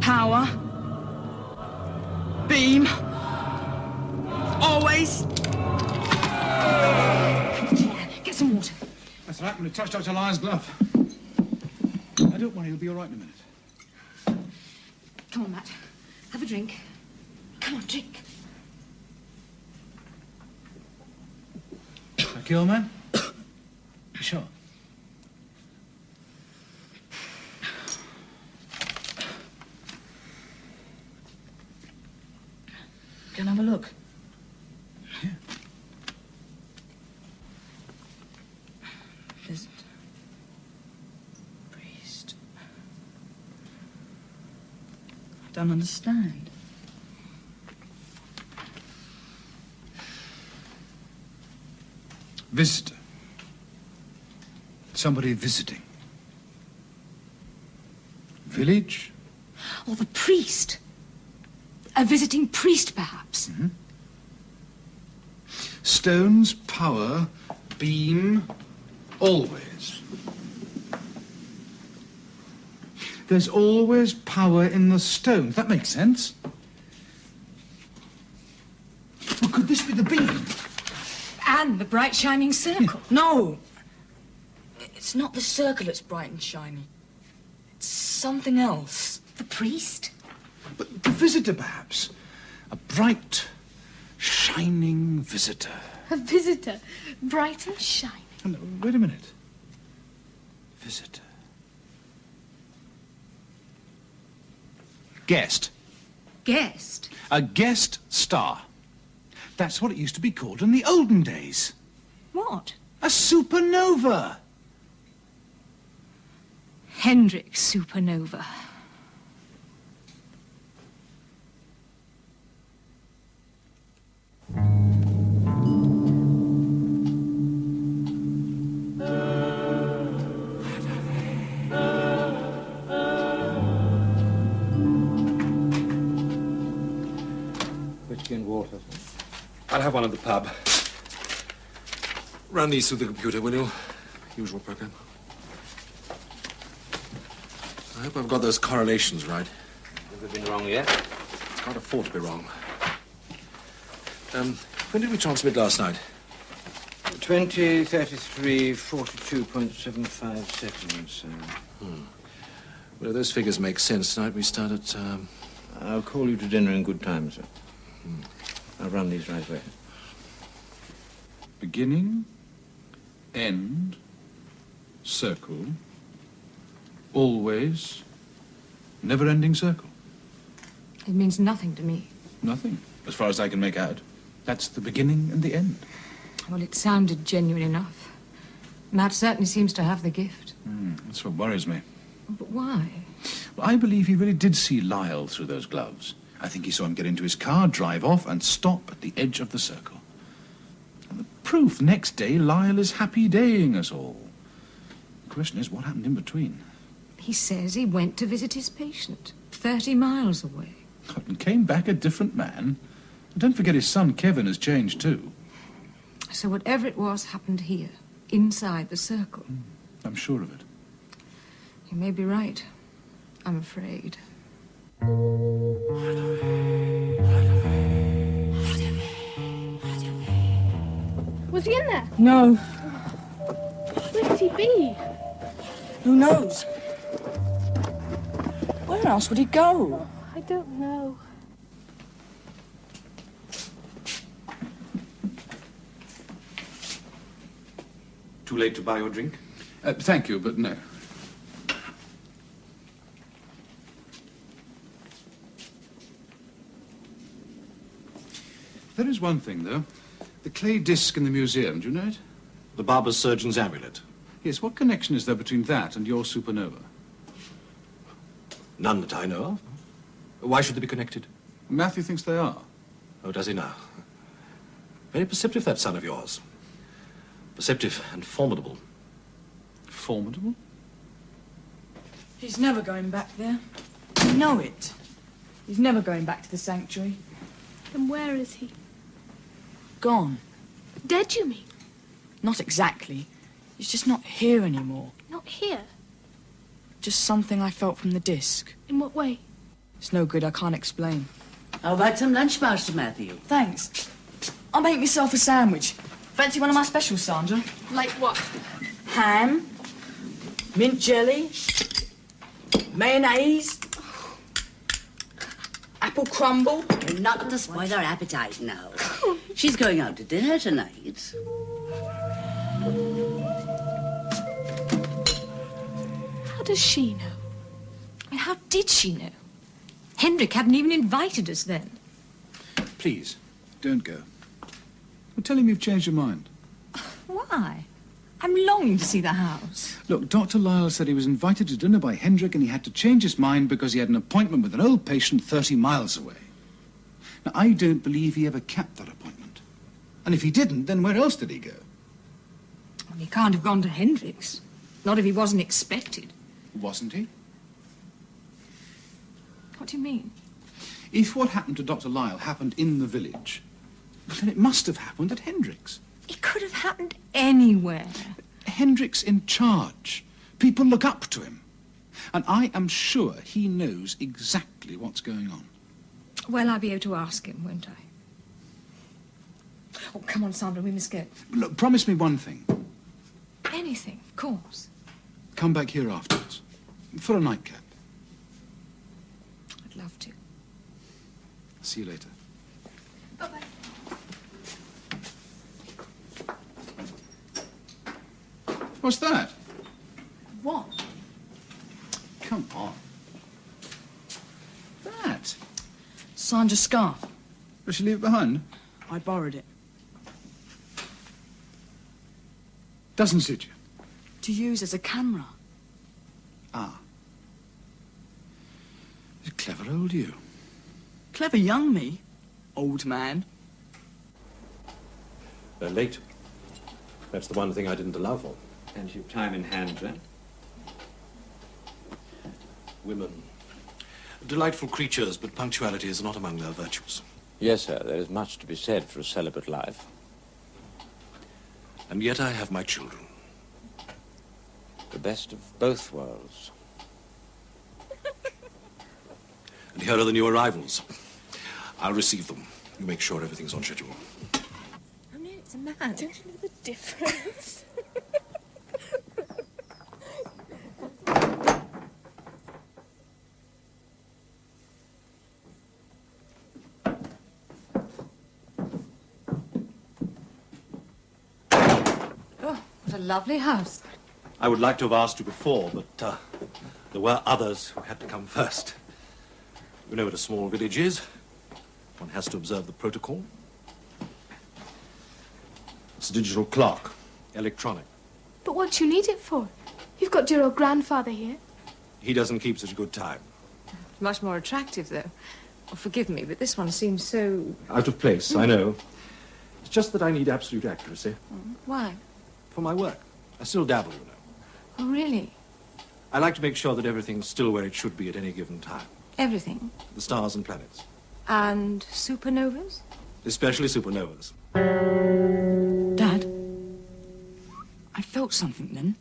Power. Beam. Always. Get some water. That's right, I'm going to touch Dr. Lyle's glove. Now, don't worry, he'll be all right in a minute. Come on, Matt. Have a drink. Come on, drink. A kill, man? Sure. Can I have a look? Yeah. Visit. Priest. I don't understand. Visitor. Somebody visiting. Village? Or the priest. A visiting priest, perhaps. Mm-hmm. Stones, power, beam, always. There's always power in the stones. That makes sense. Well, could this be the beam? And the bright shining circle. No! It's not the circle that's bright and shiny. It's something else. The priest? But the visitor, perhaps. A bright, shining visitor. A visitor, bright and shiny. Oh, no, wait a minute. Visitor. Guest. Guest? A guest star. That's what it used to be called in the olden days. What? A supernova. Hendrick supernova. Whiskey and water. I'll have one at the pub. Run these through the computer, will you? Usual program. I hope I've got those correlations right. Have they been wrong yet? Can't afford to be wrong. When did we transmit last night? 20:33, 42.75 seconds. Well, if those figures make sense, tonight we start at... I'll call you to dinner in good time, sir. I'll run these right away. Beginning, end, circle, always, never-ending circle. It means nothing to me. Nothing, as far as I can make out. That's the beginning and the end. Well, it sounded genuine enough. Matt certainly seems to have the gift. That's what worries me. But why? Well, I believe he really did see Lyle through those gloves. I think he saw him get into his car, drive off, and stop at the edge of the circle. And the proof, next day, Lyle is happy-daying us all. The question is, what happened in between? He says he went to visit his patient, 30 miles away. And came back a different man. And don't forget his son, Kevin, has changed, too. So whatever it was happened here, inside the circle. I'm sure of it. You may be right. I'm afraid. Was he in there? No. Where could he be? Who knows? Where else would he go? I don't know. Too late to buy your drink? Thank you, but no. There is one thing, though. The clay disc in the museum, do you know it? The barber's surgeon's amulet. Yes, what connection is there between that and your supernova? None that I know of. Why should they be connected? Matthew thinks they are. Oh, does he now? Very perceptive, that son of yours. Perceptive and formidable. Formidable? He's never going back there. You know it. He's never going back to the sanctuary. And where is he? Gone. Dead, you mean? Not exactly. He's just not here anymore. Not here? Just something I felt from the disc. In what way? It's no good, I can't explain. How about some lunch, Master Matthew? Thanks. I'll make myself a sandwich. Fancy one of my specials, Sandra? Like what? Ham, mint jelly, mayonnaise, apple crumble. You're not going to spoil our appetite now. She's going out to dinner tonight. How does she know? And how did she know? Hendrick hadn't even invited us then. Please, don't go. Well, tell him you've changed your mind. Why? I'm longing to see the house. Look, Dr. Lyle said he was invited to dinner by Hendrick and he had to change his mind because he had an appointment with an old patient 30 miles away. Now, I don't believe he ever kept that appointment. And if he didn't, then where else did he go? Well, he can't have gone to Hendrick's. Not if he wasn't expected. Wasn't he? What do you mean? If what happened to Dr. Lyle happened in the village, then it must have happened at Hendrick's. It could have happened anywhere. Hendrick's in charge. People look up to him. And I am sure he knows exactly what's going on. Well, I'll be able to ask him, won't I? Oh, come on, Sandra, we must go. Look, promise me one thing. Anything, of course. Come back here afterwards. For a nightcap. I'd love to. See you later. Bye-bye. What's that? What? Come on. That? Sandra's scarf. Did she leave it behind? I borrowed it. Doesn't suit you. To use as a camera. Ah. Clever old you. Clever young me, old man. They're late. That's the one thing I didn't allow for. Plenty of time in hand, then. Women. Delightful creatures, but punctuality is not among their virtues. Yes, sir, there is much to be said for a celibate life. And yet I have my children. The best of both worlds. And here are the new arrivals. I'll receive them. You make sure everything's on schedule. Oh, no, it's a man. Don't you know the difference? Oh, what a lovely house. I would like to have asked you before, but there were others who had to come first. You know what a small village is. One has to observe the protocol. It's a digital clock, electronic. But what do you need it for? You've got dear old grandfather here. He doesn't keep such a good time. Much more attractive, though. Oh, forgive me, but this one seems so... Out of place, I know. It's just that I need absolute accuracy Why? for my work. I still dabble, you know. Oh, really? I like to make sure that everything's still where it should be at any given time. Everything? The stars and planets. And supernovas? Especially supernovas. Dad, I felt something then.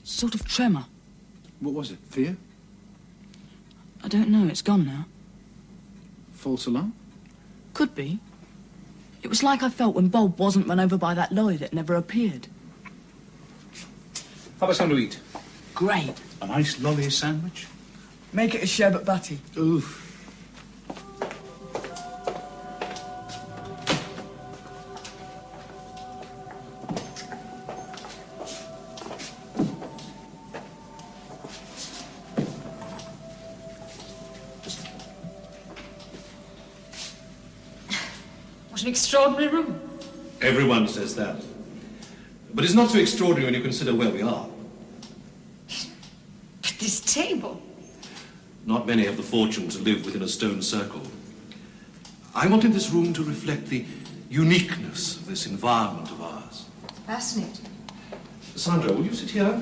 Sort of tremor. What was it? Fear? I don't know, it's gone now. False alarm? Could be. It was like I felt when Bob wasn't run over by that lorry that never appeared. How about something to eat? Great. A nice lolly sandwich? Make it a sherbet butty. Ooh. What an extraordinary room. Everyone says that. But it's not so extraordinary when you consider where we are. But this table. Not many have the fortune to live within a stone circle. I wanted this room to reflect the uniqueness of this environment of ours. Fascinating. Sandra, will you sit here?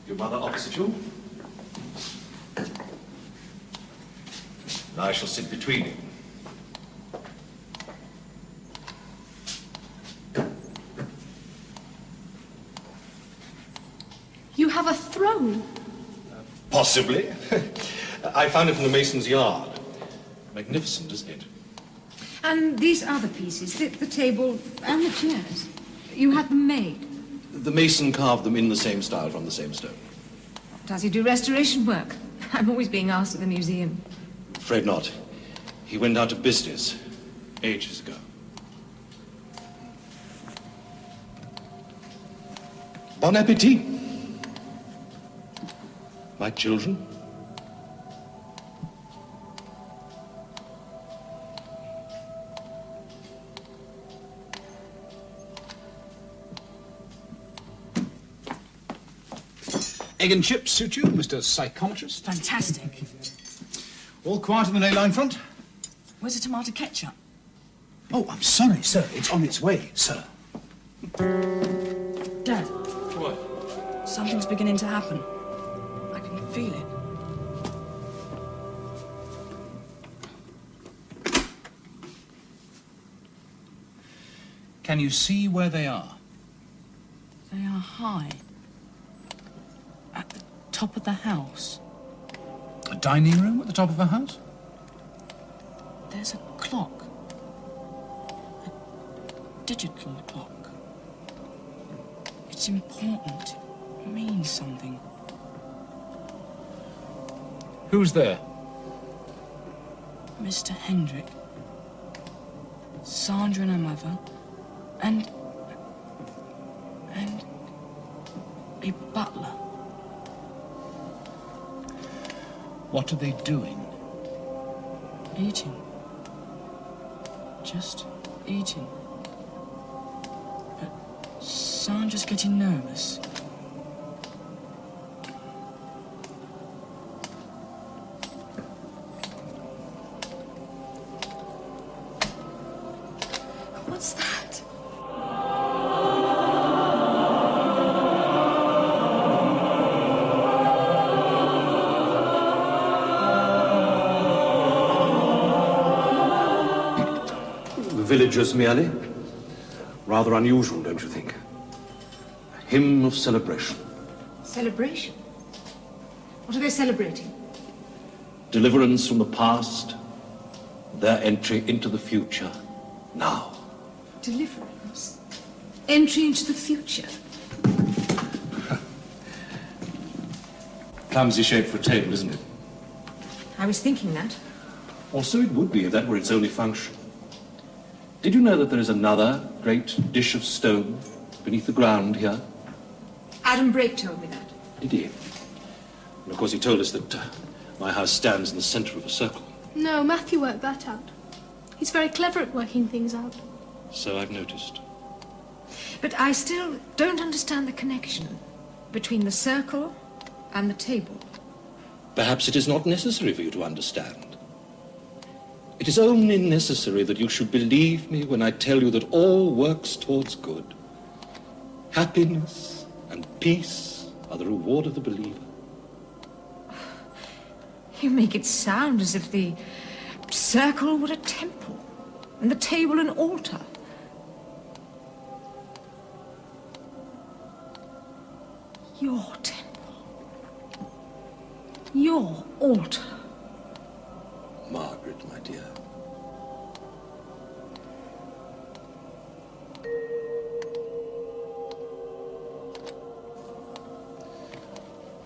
Your mother opposite you? I shall sit between you. You have a throne. Possibly. I found it in the mason's yard. Magnificent, isn't it? And these other pieces, the table and the chairs, you had them made. The mason carved them in the same style from the same stone. Does he do restoration work? I'm always being asked at the museum. Afraid not. He went out of business ages ago. Bon appetit, my children. Egg and chips suit you, Mr. Psychometrist? Fantastic. All quiet on the ley line front? Where's the tomato ketchup? Oh, I'm sorry, sir. It's on its way, sir. Dad. What? Something's beginning to happen. I can feel it. Can you see where they are? They are high. At the top of the house. A dining room at the top of a house? There's a clock. A digital clock. It's important. It means something. Who's there? Mr. Hendrick. Sandra and her mother. And a butler. What are they doing? Eating. Just eating. But Sandra's getting nervous. What's that? Villagers merely. Rather unusual, don't you think? A hymn of celebration. Celebration? What are they celebrating? Deliverance from the past, their entry into the future, now. Deliverance? Entry into the future? Clumsy shape for a table, isn't it? I was thinking that. Also, it would be if that were its only function. Did you know that there is another great dish of stone beneath the ground here? Adam Brake told me that. Did he? And of course he told us that my house stands in the centre of a circle. No, Matthew worked that out. He's very clever at working things out. So I've noticed. But I still don't understand the connection between the circle and the table. Perhaps it is not necessary for you to understand. It is only necessary that you should believe me when I tell you that all works towards good. Happiness and peace are the reward of the believer. You make it sound as if the circle were a temple and the table an altar. Your temple. Your altar. Margaret, my dear,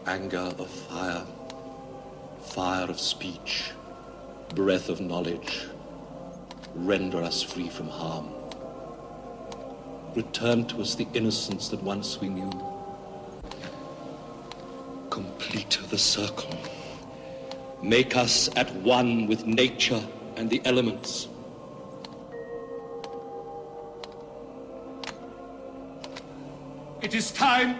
Anger of fire, fire of speech, breath of knowledge, render us free from harm. Return to us the innocence that once we knew. Complete the circle. Make us at one with nature and the elements. It is time.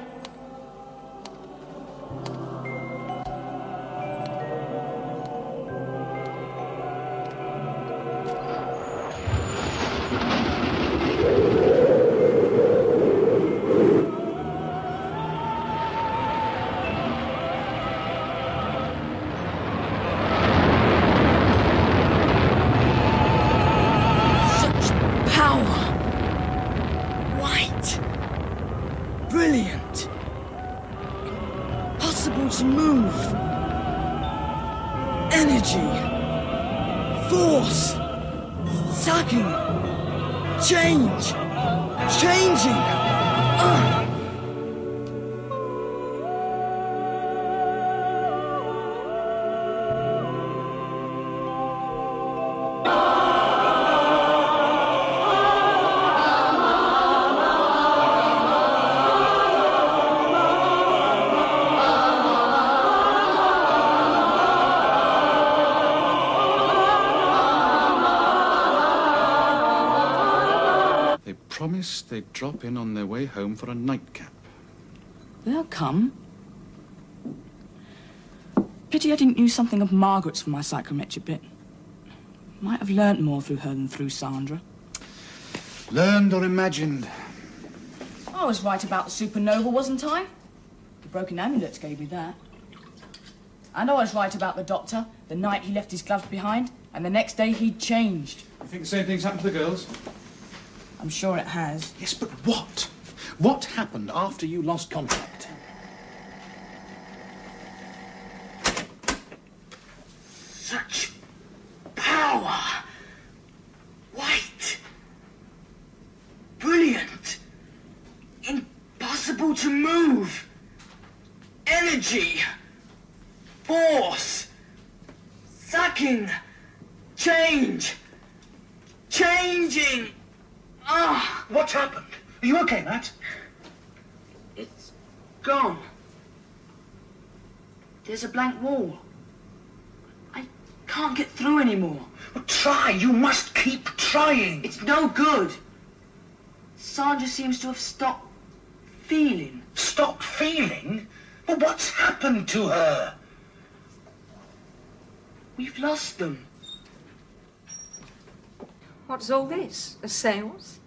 Brilliant. Impossible to move. Energy. Force. Sucking. Change. Changing. Promised they'd drop in on their way home for a nightcap. They'll come. Pity I didn't use something of Margaret's for my psychometry bit. Might have learnt more through her than through Sandra. Learned or imagined? I was right about the supernova, wasn't I? The broken amulets gave me that. And I was right about the doctor, the night he left his gloves behind, and the next day he'd changed. You think the same thing's happened to the girls? I'm sure it has. Yes, but what? What happened after you lost contact? Such power! White! Brilliant! Impossible to move! Energy! Force! Sucking! Change! Changing! Ah! What happened? Are you okay, Matt? It's gone. There's a blank wall. I can't get through anymore. Well, try. You must keep trying. It's no good. Sandra seems to have stopped feeling. Stopped feeling? Well, what's happened to her? We've lost them. What's all this? A seance?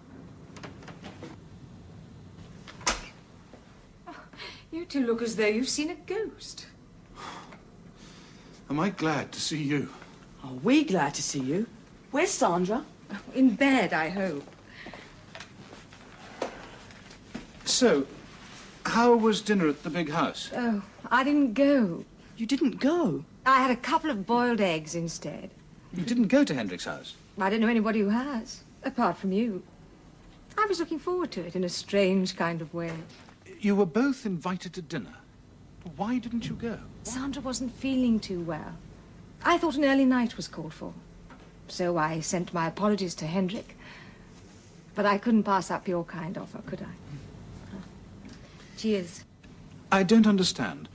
Oh, you two look as though you've seen a ghost. Am I glad to see you? Are we glad to see you? Where's Sandra? Oh, in bed, I hope. So, how was dinner at the big house? Oh, I didn't go. You didn't go? I had a couple of boiled eggs instead. You didn't go to Hendrick's house? I don't know anybody who has, apart from you. I was looking forward to it in a strange kind of way. You were both invited to dinner. Why didn't you go? Sandra wasn't feeling too well. I thought an early night was called for. So I sent my apologies to Hendrick. But I couldn't pass up your kind offer, could I? Cheers. I don't understand.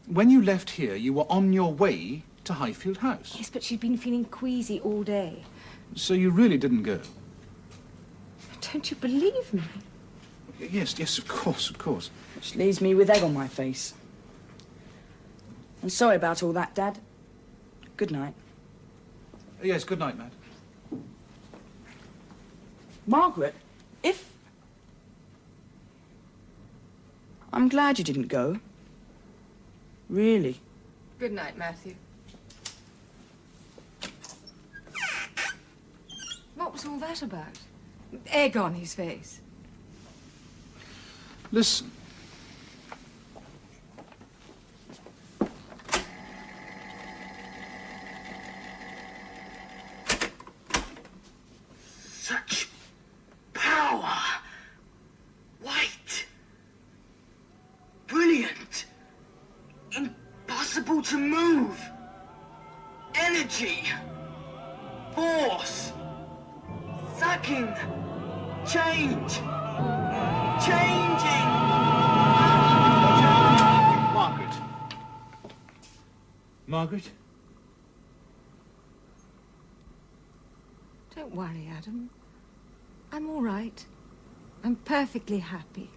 When you left here, you were on your way to Highfield House. Yes, but she'd been feeling queasy all day. So you really didn't go? Don't you believe me? Yes, of course, of course. Which leaves me with egg on my face. I'm sorry about all that, Dad. Good night. Yes, good night, Matt. Margaret, if... I'm glad you didn't go. Really. Good night, Matthew. What was all that about? Egg on his face. Listen. Such power! White! Brilliant! to move. Energy. Force. Sucking. Change. Changing. Margaret. Margaret? Don't worry, Adam. I'm all right. I'm perfectly happy.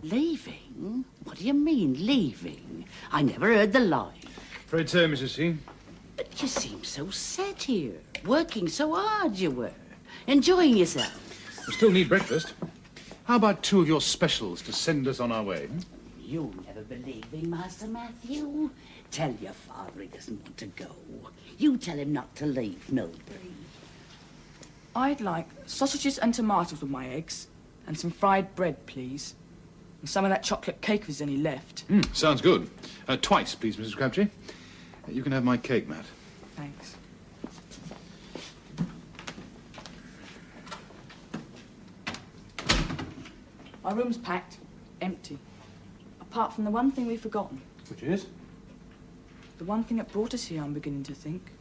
Leaving? What do you mean, leaving? I never heard the line. Afraid so, Mrs. C. But you seem so sad here. Working so hard you were. Enjoying yourself. We still need breakfast. How about 2 of your specials to send us on our way? You'll never believe me, Master Matthew. Tell your father he doesn't want to go. You tell him not to leave Millbury. I'd like sausages and tomatoes with my eggs, and some fried bread, please. And some of that chocolate cake if there's any left. Sounds good. Twice, please, Mrs. Crabtree. You can have my cake, Matt. Thanks. Our room's packed, empty. Apart from the one thing we've forgotten. Which is? The one thing that brought us here, I'm beginning to think.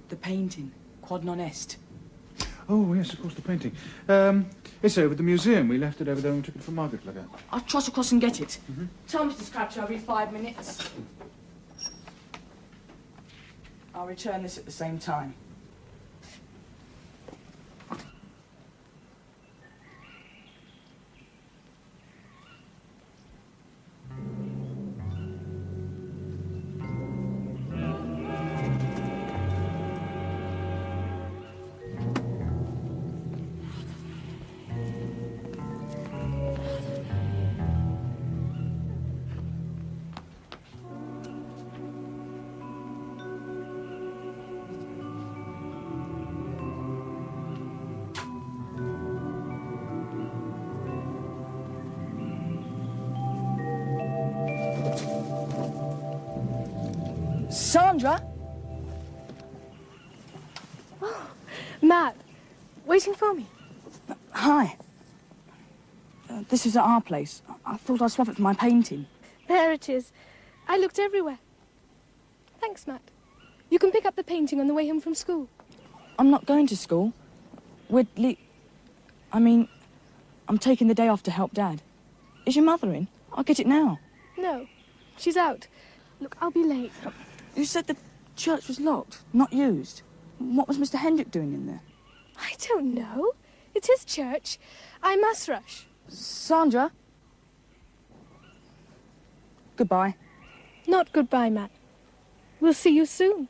The painting, Quod non est. Oh, yes, of course, the painting. It's over at the museum. We left it over there and took it from Margaret to look at. I'll trot across and get it. Tell Mrs. Crabtree I'll be 5 minutes. I'll return this at the same time. Sandra? Oh, Matt, waiting for me. Hi. This is at our place. I thought I'd swap it for my painting. There it is. I looked everywhere. Thanks, Matt. You can pick up the painting on the way home from school. I'm not going to school. I'm taking the day off to help Dad. Is your mother in? I'll get it now. No, she's out. Look, I'll be late. You said the church was locked, not used. What was Mr. Hendrick doing in there? I don't know. It's his church. I must rush. Sandra? Goodbye. Not goodbye, Matt. We'll see you soon.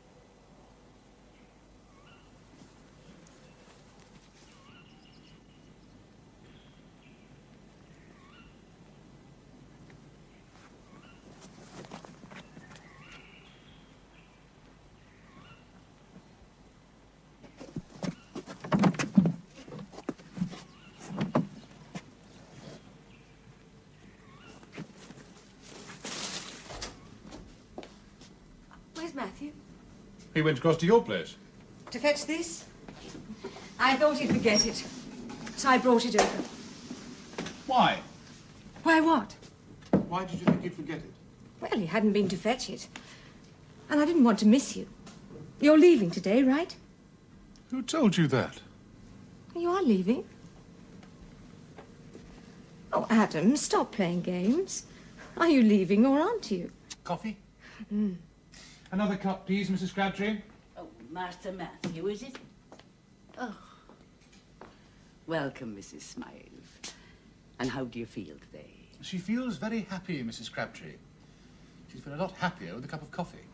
Where's Matthew? He went across to your place. To fetch this? I thought he'd forget it, so I brought it over. Why? Why what? Why did you think he'd forget it? Well, he hadn't been to fetch it. And I didn't want to miss you. You're leaving today, right? Who told you that? You are leaving? Oh, Adam, stop playing games. Are you leaving or aren't you? Coffee? Another cup, please, Mrs. Crabtree. Oh, Master Matthew, is it? Oh. Welcome, Mrs. Smythe. And how do you feel today? She feels very happy, Mrs. Crabtree. She's been a lot happier with a cup of coffee.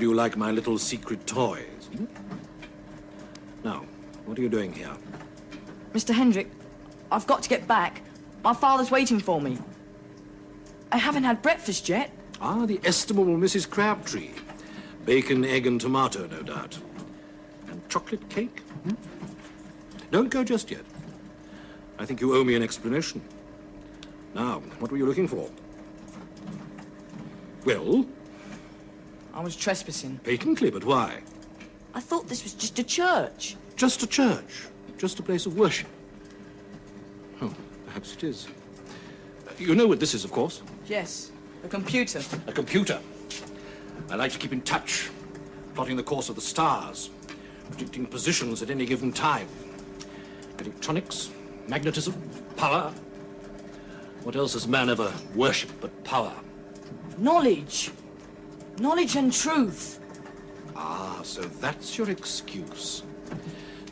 do you like my little secret toys? Hmm? Now, what are you doing here? Mr. Hendrick, I've got to get back. My father's waiting for me. I haven't had breakfast yet. Ah, the estimable Mrs. Crabtree. Bacon, egg, and tomato, no doubt. And chocolate cake? Hmm? Don't go just yet. I think you owe me an explanation. Now, what were you looking for? Well? I was trespassing. Patently, but why? I thought this was just a church. Just a church. Just a place of worship. Oh, perhaps it is. You know what this is, of course? Yes, a computer. A computer. I like to keep in touch, plotting the course of the stars, predicting positions at any given time. Electronics, magnetism, power. What else has man ever worshipped but power? Knowledge. Knowledge and truth. Ah, so that's your excuse.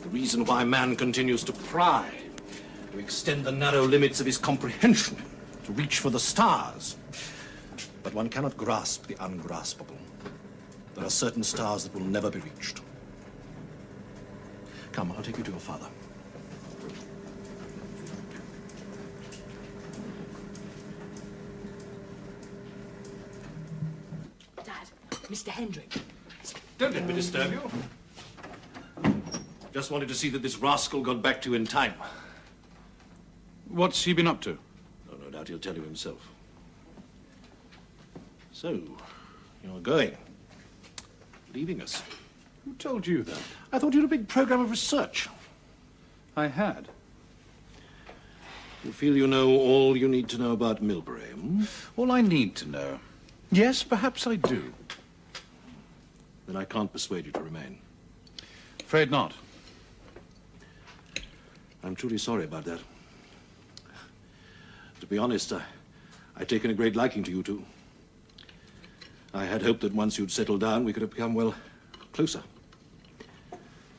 The reason why man continues to pry, to extend the narrow limits of his comprehension, to reach for the stars. But one cannot grasp the ungraspable. There are certain stars that will never be reached. Come, I'll take you to your father. Dad, Mr. Hendrick. Don't let me disturb you. Just wanted to see that this rascal got back to you in time. What's he been up to? Oh, no doubt he'll tell you himself. So, you're going. Leaving us. Who told you that? I thought you had a big program of research. I had. You feel you know all you need to know about Millbury, hmm? All I need to know. Yes, perhaps I do. Then I can't persuade you to remain. Afraid not. I'm truly sorry about that. To be honest, I've taken a great liking to you two. I had hoped that once you'd settled down, we could have become, well, closer.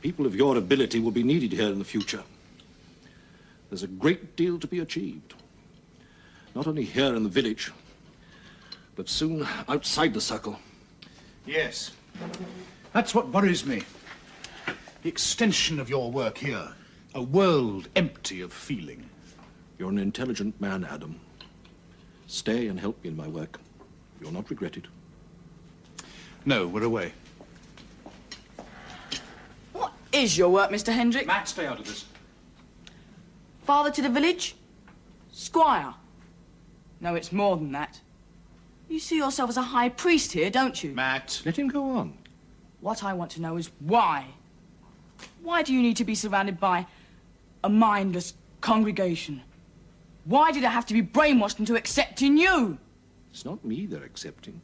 People of your ability will be needed here in the future. There's a great deal to be achieved. Not only here in the village, but soon outside the circle. Yes. That's what worries me. The extension of your work here. A world empty of feeling. You're an intelligent man, Adam. Stay and help me in my work. You'll not regret it. No, we're away. What is your work, Mr. Hendrick? Matt, stay out of this. Father to the village? Squire? No, it's more than that. You see yourself as a high priest here, don't you? Matt. Let him go on. What I want to know is why? Why do you need to be surrounded by a mindless congregation? Why did I have to be brainwashed into accepting you? It's not me they're accepting.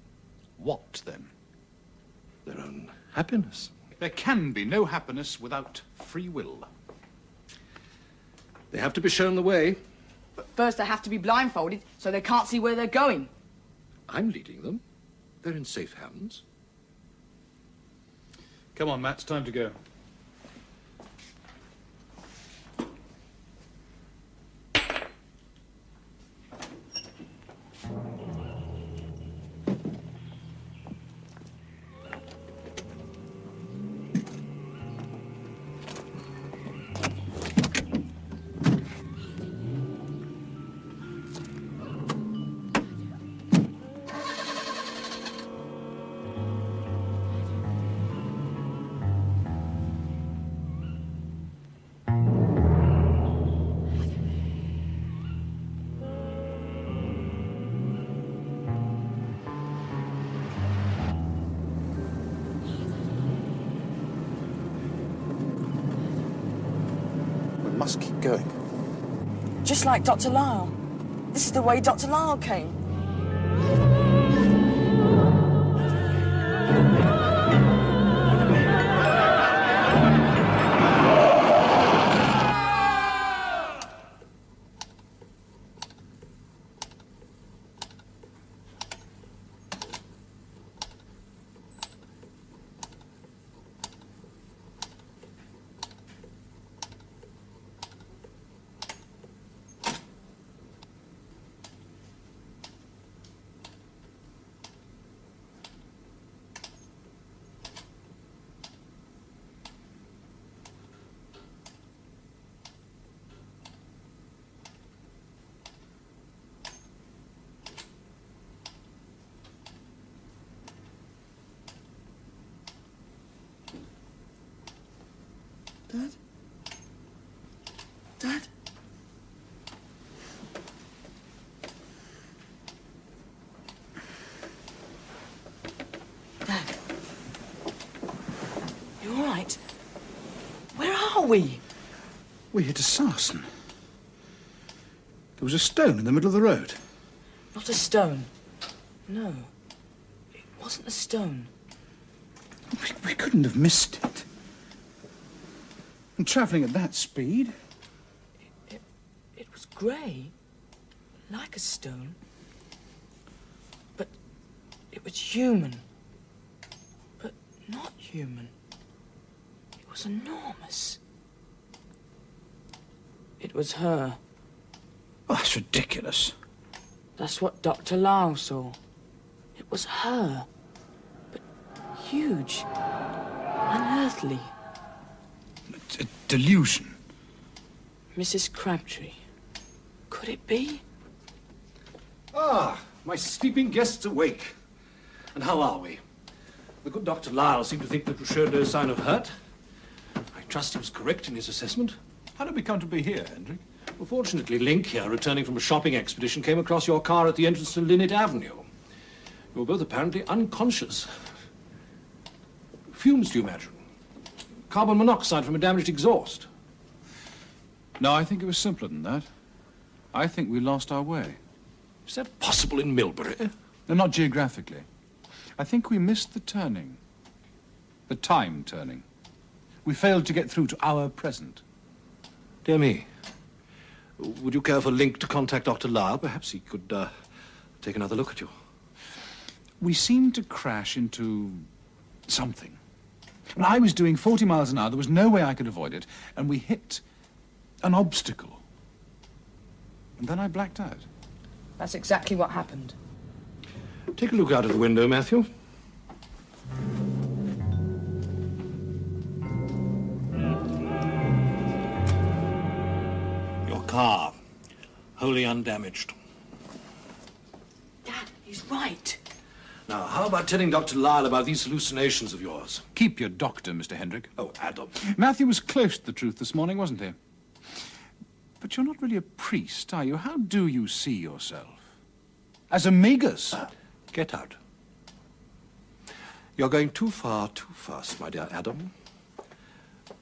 What, then? Their own happiness. There can be no happiness without free will. They have to be shown the way. But first they have to be blindfolded so they can't see where they're going. I'm leading them. They're in safe hands. Come on, Matt, it's time to go. Must keep going. Just like Dr. Lyle. This is the way Dr. Lyle came. Dad? Dad? Dad? You all right? Where are we? We're here to Sarsen. There was a stone in the middle of the road. Not a stone. No. It wasn't a stone. We couldn't have missed it. And travelling at that speed. It was grey. Like a stone. But it was human. But not human. It was enormous. It was her. Oh, that's ridiculous. That's what Dr. Lyle saw. It was her. But huge. Unearthly. It's a delusion. Mrs. Crabtree. Could it be? Ah, my sleeping guest's awake. And how are we? The good Dr. Lyle seemed to think that we showed no sign of hurt. I trust he was correct in his assessment. How did we come to be here, Hendrick? Well, fortunately, Link here, returning from a shopping expedition, came across your car at the entrance to Linnet Avenue. You were both apparently unconscious. Fumes, do you imagine? Carbon monoxide from a damaged exhaust? No, I think it was simpler than that. I think we lost our way. Is that possible in Millbury? No, not geographically. I think we missed the turning. The time turning. We failed to get through to our present. Dear me. Would you care for Link to contact Dr. Lyle? Perhaps he could take another look at you. We seemed to crash into something. And I was doing 40 miles an hour. There was no way I could avoid it. And we hit an obstacle. And then I blacked out. That's exactly what happened. Take a look out of the window, Matthew. Your car, wholly undamaged. Dad, he's right. Now, how about telling Dr. Lyle about these hallucinations of yours? Keep your doctor, Mr. Hendrick. Oh, Adam. Matthew was close to the truth this morning, wasn't he? But you're not really a priest, are you? How do you see yourself? As a magus? Get out. You're going too far, too fast, my dear Adam.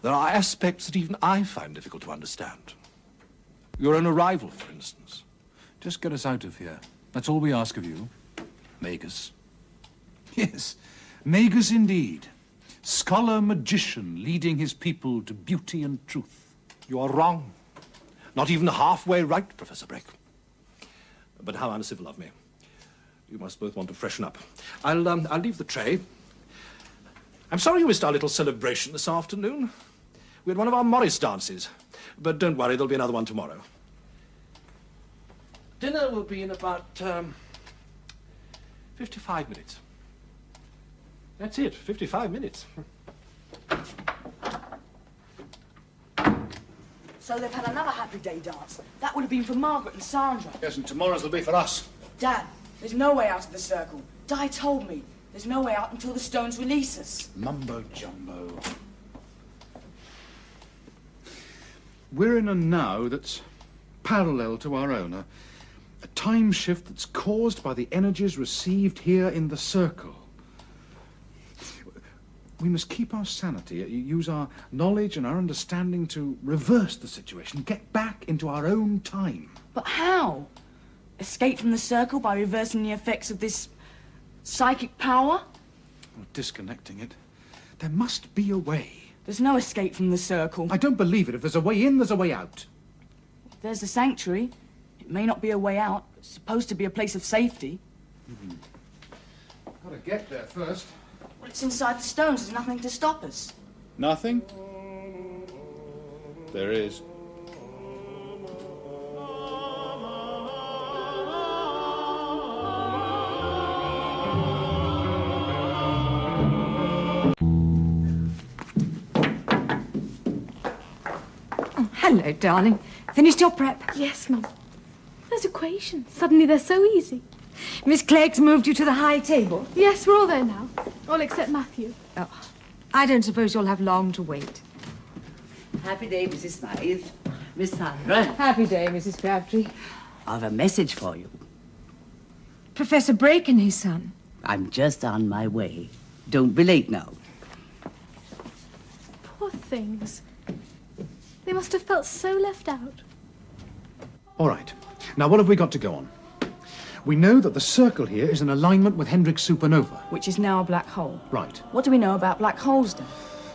There are aspects that even I find difficult to understand. Your own arrival, for instance. Just get us out of here. That's all we ask of you. Magus. Yes, magus indeed. Scholar-magician leading his people to beauty and truth. You are wrong. Not even halfway right, Professor Brake. But how uncivil of me. You must both want to freshen up. I'll leave the tray. I'm sorry you missed our little celebration this afternoon. We had one of our Morris dances. But don't worry, there'll be another one tomorrow. Dinner will be in about 55 minutes. That's it, 55 minutes. So they've had another happy day dance. That would have been for Margaret and Sandra. Yes, and tomorrow's will be for us. Dad, there's no way out of the circle. Di told me there's no way out until the stones release us. Mumbo-jumbo. We're in a now that's parallel to our own. A time shift that's caused by the energies received here in the circle. We must keep our sanity, use our knowledge and our understanding to reverse the situation, get back into our own time. But how? Escape from the circle by reversing the effects of this psychic power? Or disconnecting it. There must be a way. There's no escape from the circle. I don't believe it. If there's a way in, there's a way out. There's the sanctuary. It may not be a way out. It's supposed to be a place of safety. Gotta get there first. Well, it's inside the stones. There's nothing to stop us. Nothing? There is. Oh, hello, darling. Finished your prep? Yes, Mum. Those equations. Suddenly they're so easy. Miss Clegg's moved you to the high table? Yes, we're all there now. All except Matthew. Oh, I don't suppose you'll have long to wait. Happy day, Mrs. Smythe. Miss Sandra. Happy day, Mrs. Crabtree. I've a message for you. Professor Brake and his son. I'm just on my way. Don't be late now. Poor things. They must have felt so left out. All right. Now, what have we got to go on? We know that the circle here is in alignment with Hendrick's supernova. Which is now a black hole. Right. What do we know about black holes, then?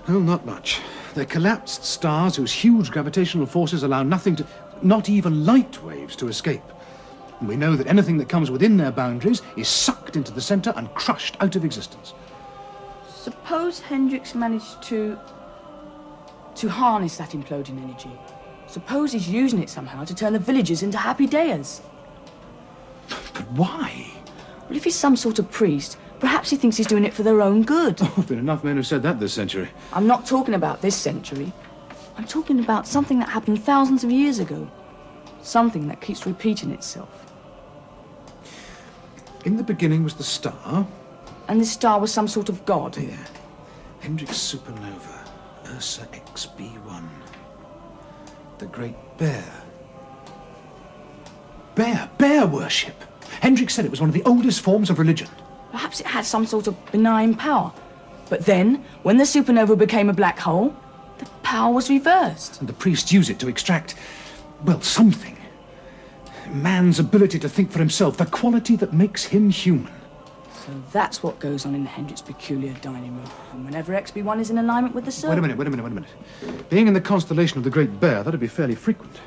Well, not much. They're collapsed stars whose huge gravitational forces allow nothing to... not even light waves to escape. And we know that anything that comes within their boundaries is sucked into the centre and crushed out of existence. Suppose Hendrick's managed to harness that imploding energy. Suppose he's using it somehow to turn the villagers into happy dayers. But why? Well, if he's some sort of priest, perhaps he thinks he's doing it for their own good. Oh, there've been enough men who've said that this century. I'm not talking about this century. I'm talking about something that happened thousands of years ago. Something that keeps repeating itself. In the beginning was the star. And this star was some sort of god. Yeah. Hendrick's supernova. Ursa XB1. The Great Bear. Bear worship. Hendrick said it was one of the oldest forms of religion. Perhaps it had some sort of benign power. But then, when the supernova became a black hole, the power was reversed. And the priests use it to extract, well, something. Man's ability to think for himself, the quality that makes him human. So that's what goes on in Hendrick's peculiar dining room. And whenever XB1 is in alignment with the sun... Wait a minute. Being in the constellation of the Great Bear, that'd be fairly frequent.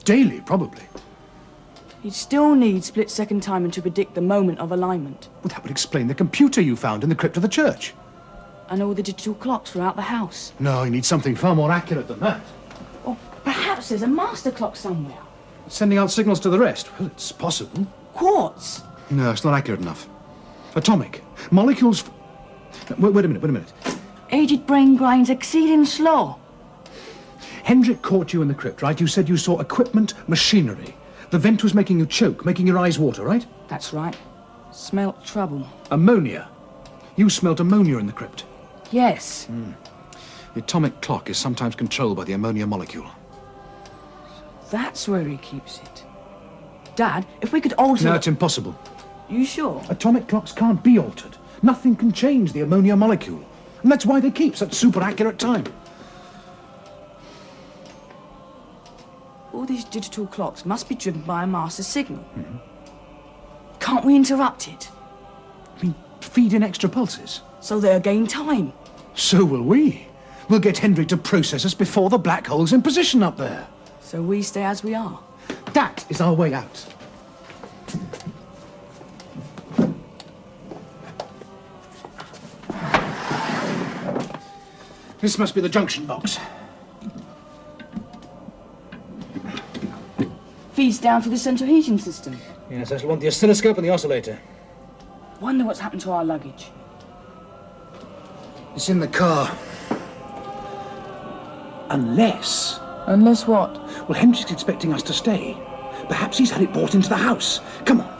Daily, probably. You'd still need split-second timing to predict the moment of alignment. Well, that would explain the computer you found in the crypt of the church. And all the digital clocks throughout the house. No, you need something far more accurate than that. Or perhaps there's a master clock somewhere. Sending out signals to the rest? Well, it's possible. Quartz? No, it's not accurate enough. Atomic. Molecules... Wait a minute. Aged brain grinds exceeding slow. Hendrick caught you in the crypt, right? You said you saw equipment, machinery. The vent was making you choke, making your eyes water, right? That's right. Smelt trouble. Ammonia. You smelt ammonia in the crypt. Yes. The atomic clock is sometimes controlled by the ammonia molecule. That's where he keeps it. Dad, if we could alter... No, it's impossible. You sure? Atomic clocks can't be altered. Nothing can change the ammonia molecule. And that's why they keep such super accurate time. All these digital clocks must be driven by a master signal. Can't we interrupt it? I mean, feed in extra pulses. So they'll gain time. So will we. We'll get Hendrick to process us before the black hole's in position up there. So we stay as we are. That is our way out. This must be the junction box. Feeds down through the central heating system. Yes, I shall want the oscilloscope and the oscillator. Wonder what's happened to our luggage. It's in the car. Unless... Unless what? Well, Hendrick's expecting us to stay. Perhaps he's had it brought into the house. Come on.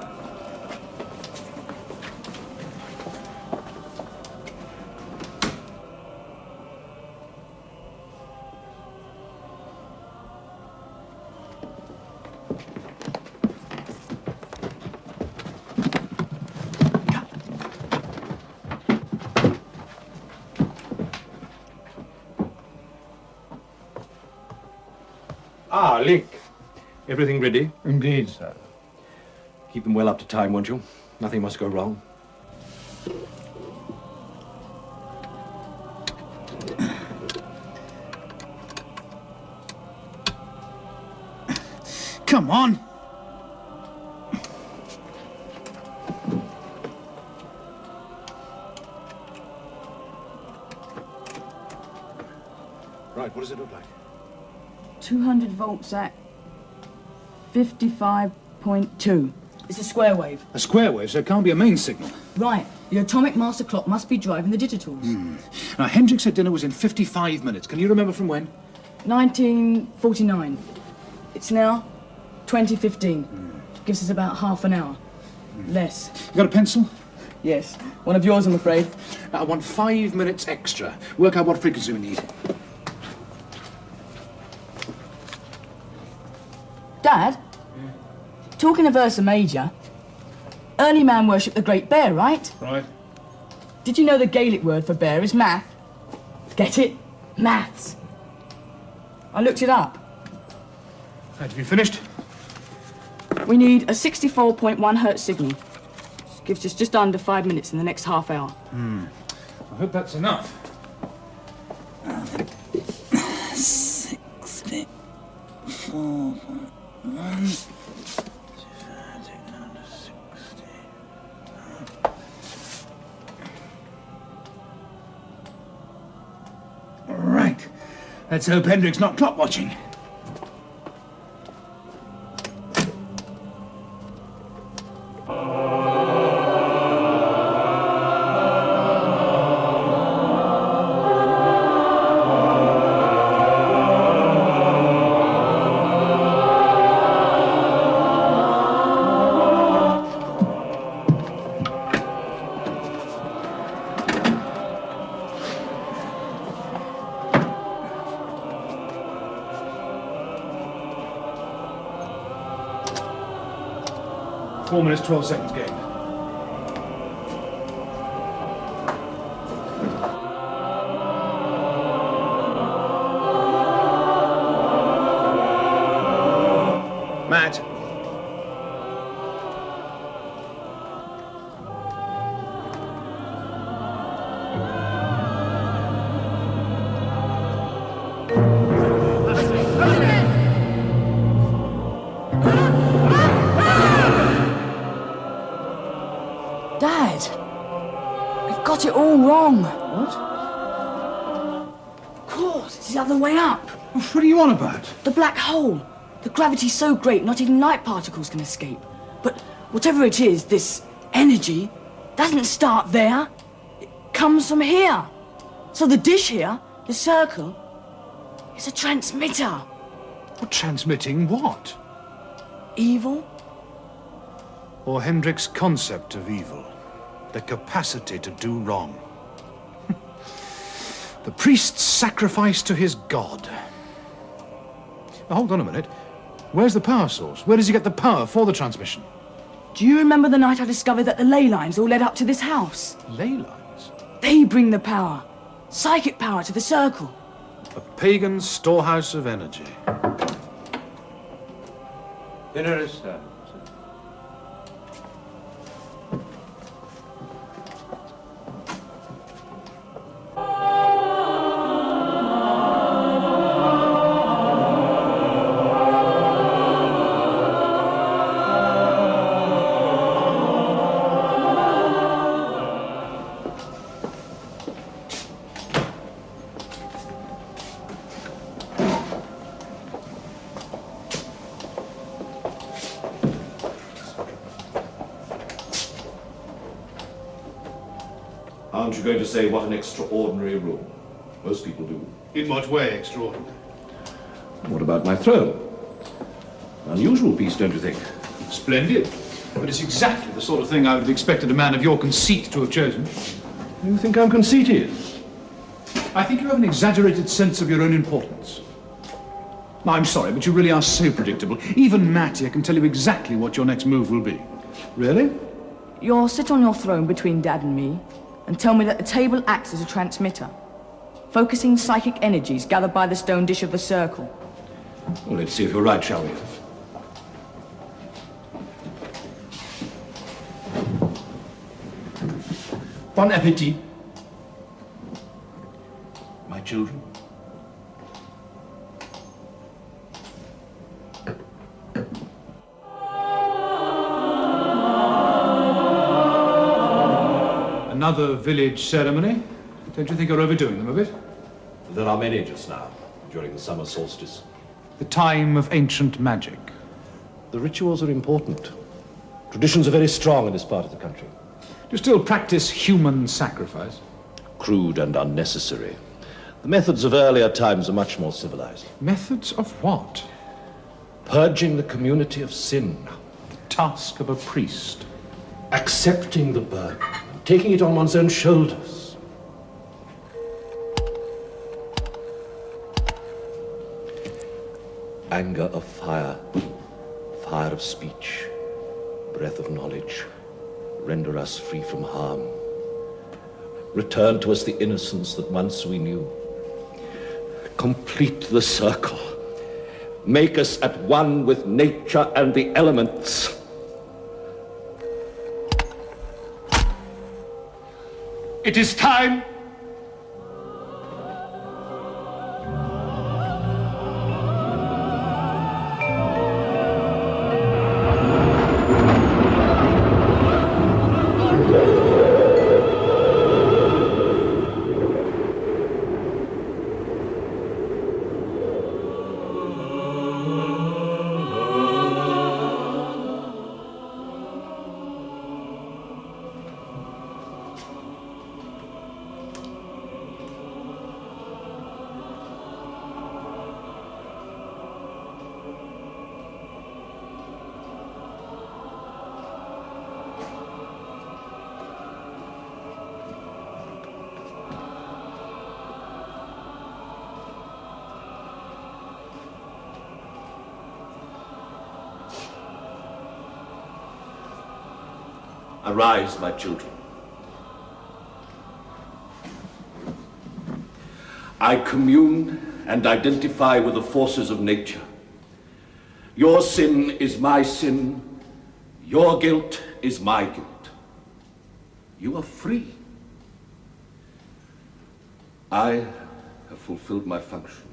Ah, Link. Everything ready? Indeed, sir. Keep them well up to time, won't you? Nothing must go wrong. Come on. Right, what does it look like? 200 volts at 55.2. It's a square wave. A square wave, so it can't be a main signal. Right. The atomic master clock must be driving the digitals. Now, Hendrick said dinner was in 55 minutes. Can you remember from when? 1949. It's now 2015. Gives us about half an hour. Less. You got a pencil? Yes. One of yours, I'm afraid. I want 5 minutes extra. Work out what frequency we need. Dad, talking of Ursa Major, early man worshipped the Great Bear, right? Right. Did you know the Gaelic word for bear is math? Get it? Maths. I looked it up. Right, have you finished? We need a 64.1 hertz signal. This gives us just under 5 minutes in the next half hour. I hope that's enough. 64.1. Right. Let's hope Hendrick's not clock watching. Four minutes, 12 seconds gained. Matt. Dad, we've got it all wrong. What? Of course, it's the other way up. What are you on about? The black hole. The gravity's so great, not even light particles can escape. But whatever it is, this energy doesn't start there. It comes from here. So the dish here, the circle, is a transmitter. Well, transmitting what? Evil? Or Hendrick's concept of evil. The capacity to do wrong. The priest's sacrifice to his god. Now, hold on a minute. Where's the power source? Where does he get the power for the transmission? Do you remember the night I discovered that the ley lines all led up to this house? Ley lines? They bring the power. Psychic power to the circle. A pagan storehouse of energy. Dinner is served. Aren't you going to say what an extraordinary room? Most people do. In what way extraordinary? What about my throne? Unusual piece, don't you think? Splendid. But it's exactly the sort of thing I would have expected a man of your conceit to have chosen. You think I'm conceited? I think you have an exaggerated sense of your own importance. I'm sorry, but you really are so predictable. Even Matt here can tell you exactly what your next move will be. Really? You'll sit on your throne between Dad and me and tell me that the table acts as a transmitter, focusing psychic energies gathered by the stone dish of the circle. Well, let's see if you're right, shall we? Bon appetit. My children? Another village ceremony? Don't you think you're overdoing them a bit? There are many just now, during the summer solstice. The time of ancient magic. The rituals are important. Traditions are very strong in this part of the country. Do you still practice human sacrifice? Crude and unnecessary. The methods of earlier times are much more civilized. Methods of what? Purging the community of sin. The task of a priest. Accepting the burden. Taking it on one's own shoulders. Anger of fire. fire of speech, breath of knowledge, render us free from harm. Return to us the innocence that once we knew. Complete the circle. Make us at one with nature and the elements. It is time. Arise, my children. I commune and identify with the forces of nature. Your sin is my sin. Your guilt is my guilt. You are free. I have fulfilled my function.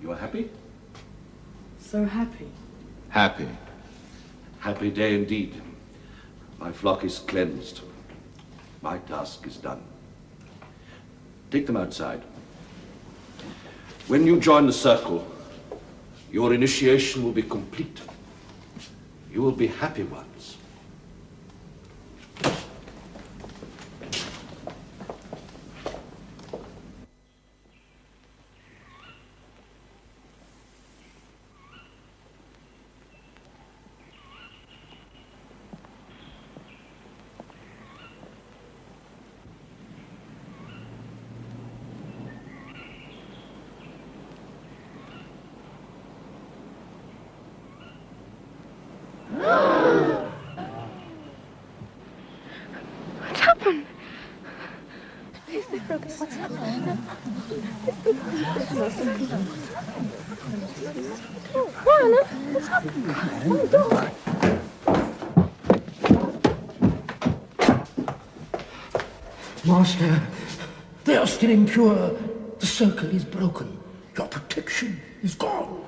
You are happy? So happy. Happy. Happy day indeed. My flock is cleansed. My task is done. Take them outside. When you join the circle, your initiation will be complete. You will be happy ones. What's happened? What? What's happened? Oh, God. Master, they are still impure. The circle is broken. Your protection is gone.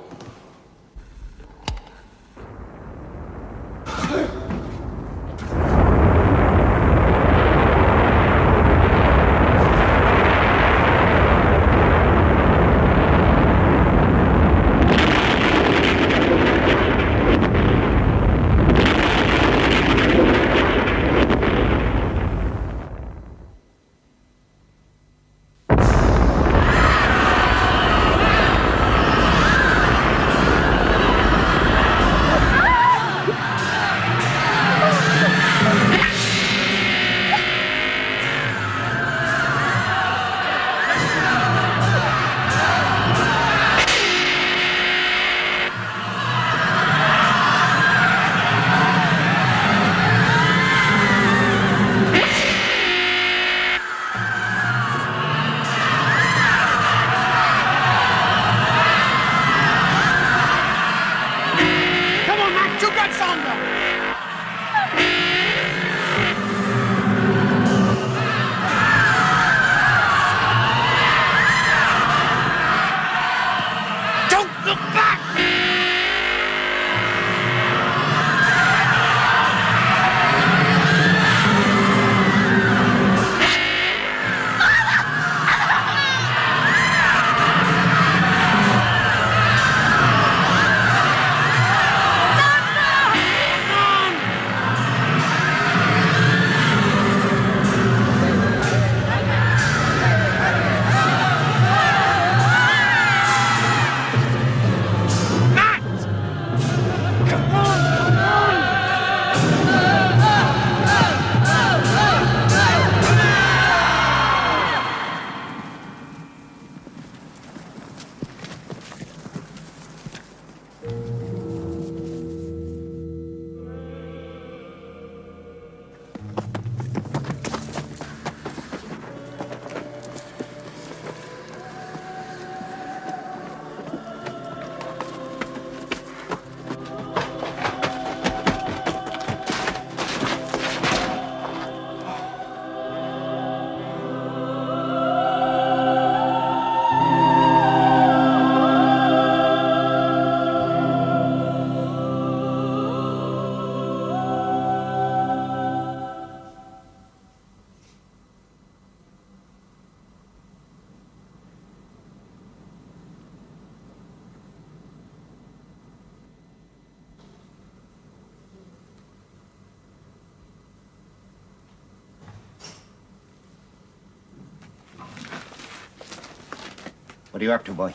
What are you up to, boy?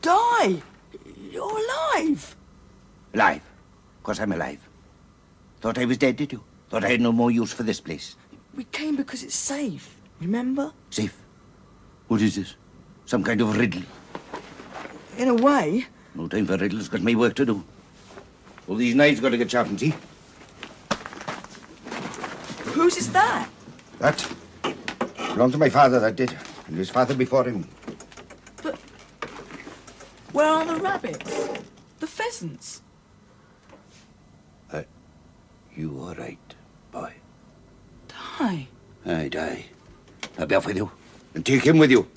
Die! You're alive! Alive? Of course I'm alive. Thought I was dead, did you? Thought I had no more use for this place. We came because it's safe, remember? Safe? What is this? Some kind of riddle? In a way. No time for riddles, got my work to do. All these knives got to get sharpened, see? Whose is that? That belonged to my father, that did. And his father before him. But where are the rabbits? The pheasants? You all right, boy? Die. Aye, die. I'll be off with you. And take him with you.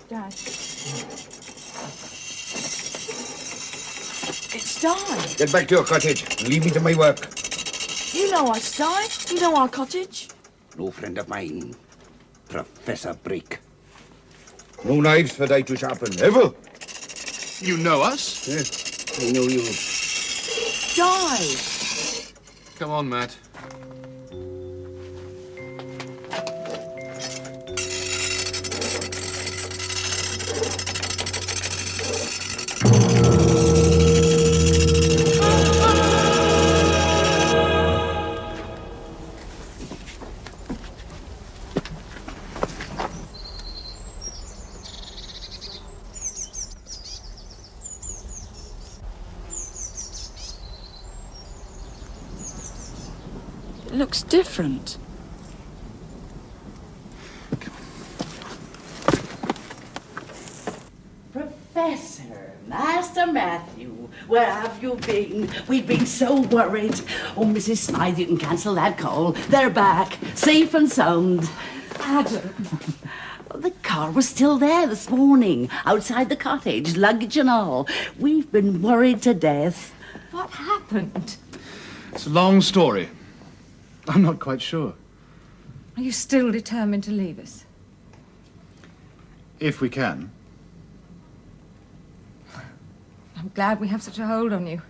Dad. It's Di. Get back to your cottage and leave me to my work. You know us, Di. You know our cottage. No friend of mine. Professor Brake. No knives for Di to sharpen, ever. You know us? Yes, I know you. Die. Come on, Matt. It looks different. Professor, Master Matthew, where have you been? We've been so worried. Oh, Mrs. Smythe, you can cancel that call. They're back, safe and sound. Adam. The car was still there this morning, outside the cottage, luggage and all. We've been worried to death. What happened? It's a long story. I'm not quite sure. Are you still determined to leave us? If we can. I'm glad we have such a hold on you.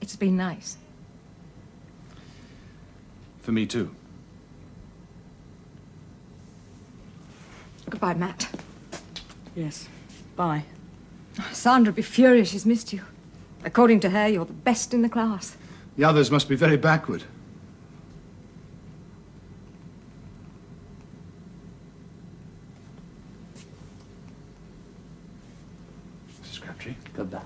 It's been nice. For me, too. Goodbye, Matt. Yes. Bye. Sandra'd be furious she's missed you. According to her, you're the best in the class. The others must be very backward. Mrs. Crabtree. Goodbye.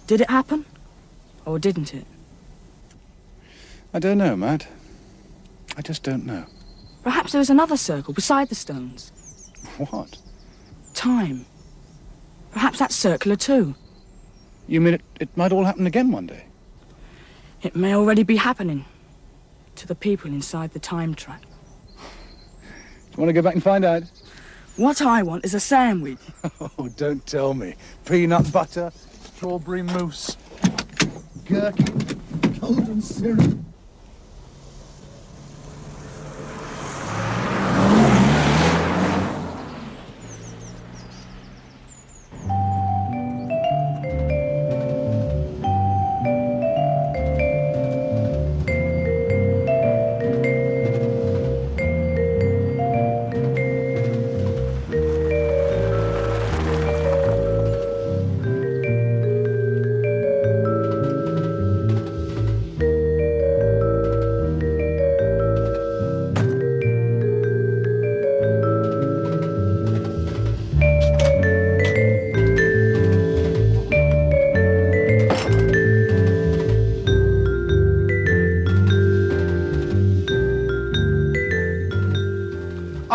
Did it happen? Or didn't it? I don't know, Matt. I just don't know. Perhaps there was another circle beside the stones. What? Time. Perhaps that's circular too. You mean it might all happen again one day? It may already be happening. To the people inside the time trap. Do you want to go back and find out? What I want is a sandwich. Oh, don't tell me. Peanut butter, strawberry mousse, gherkin, golden syrup.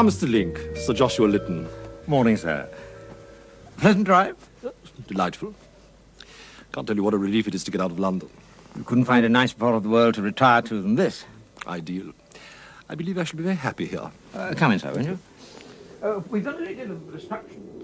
Mr. Link, Sir Joshua Lytton. Morning, sir. Pleasant drive? Delightful. Can't tell you what a relief it is to get out of London. You couldn't find a nicer part of the world to retire to than this. Ideal. I believe I shall be very happy here. Come in, sir, won't you? We've done a little of destruction.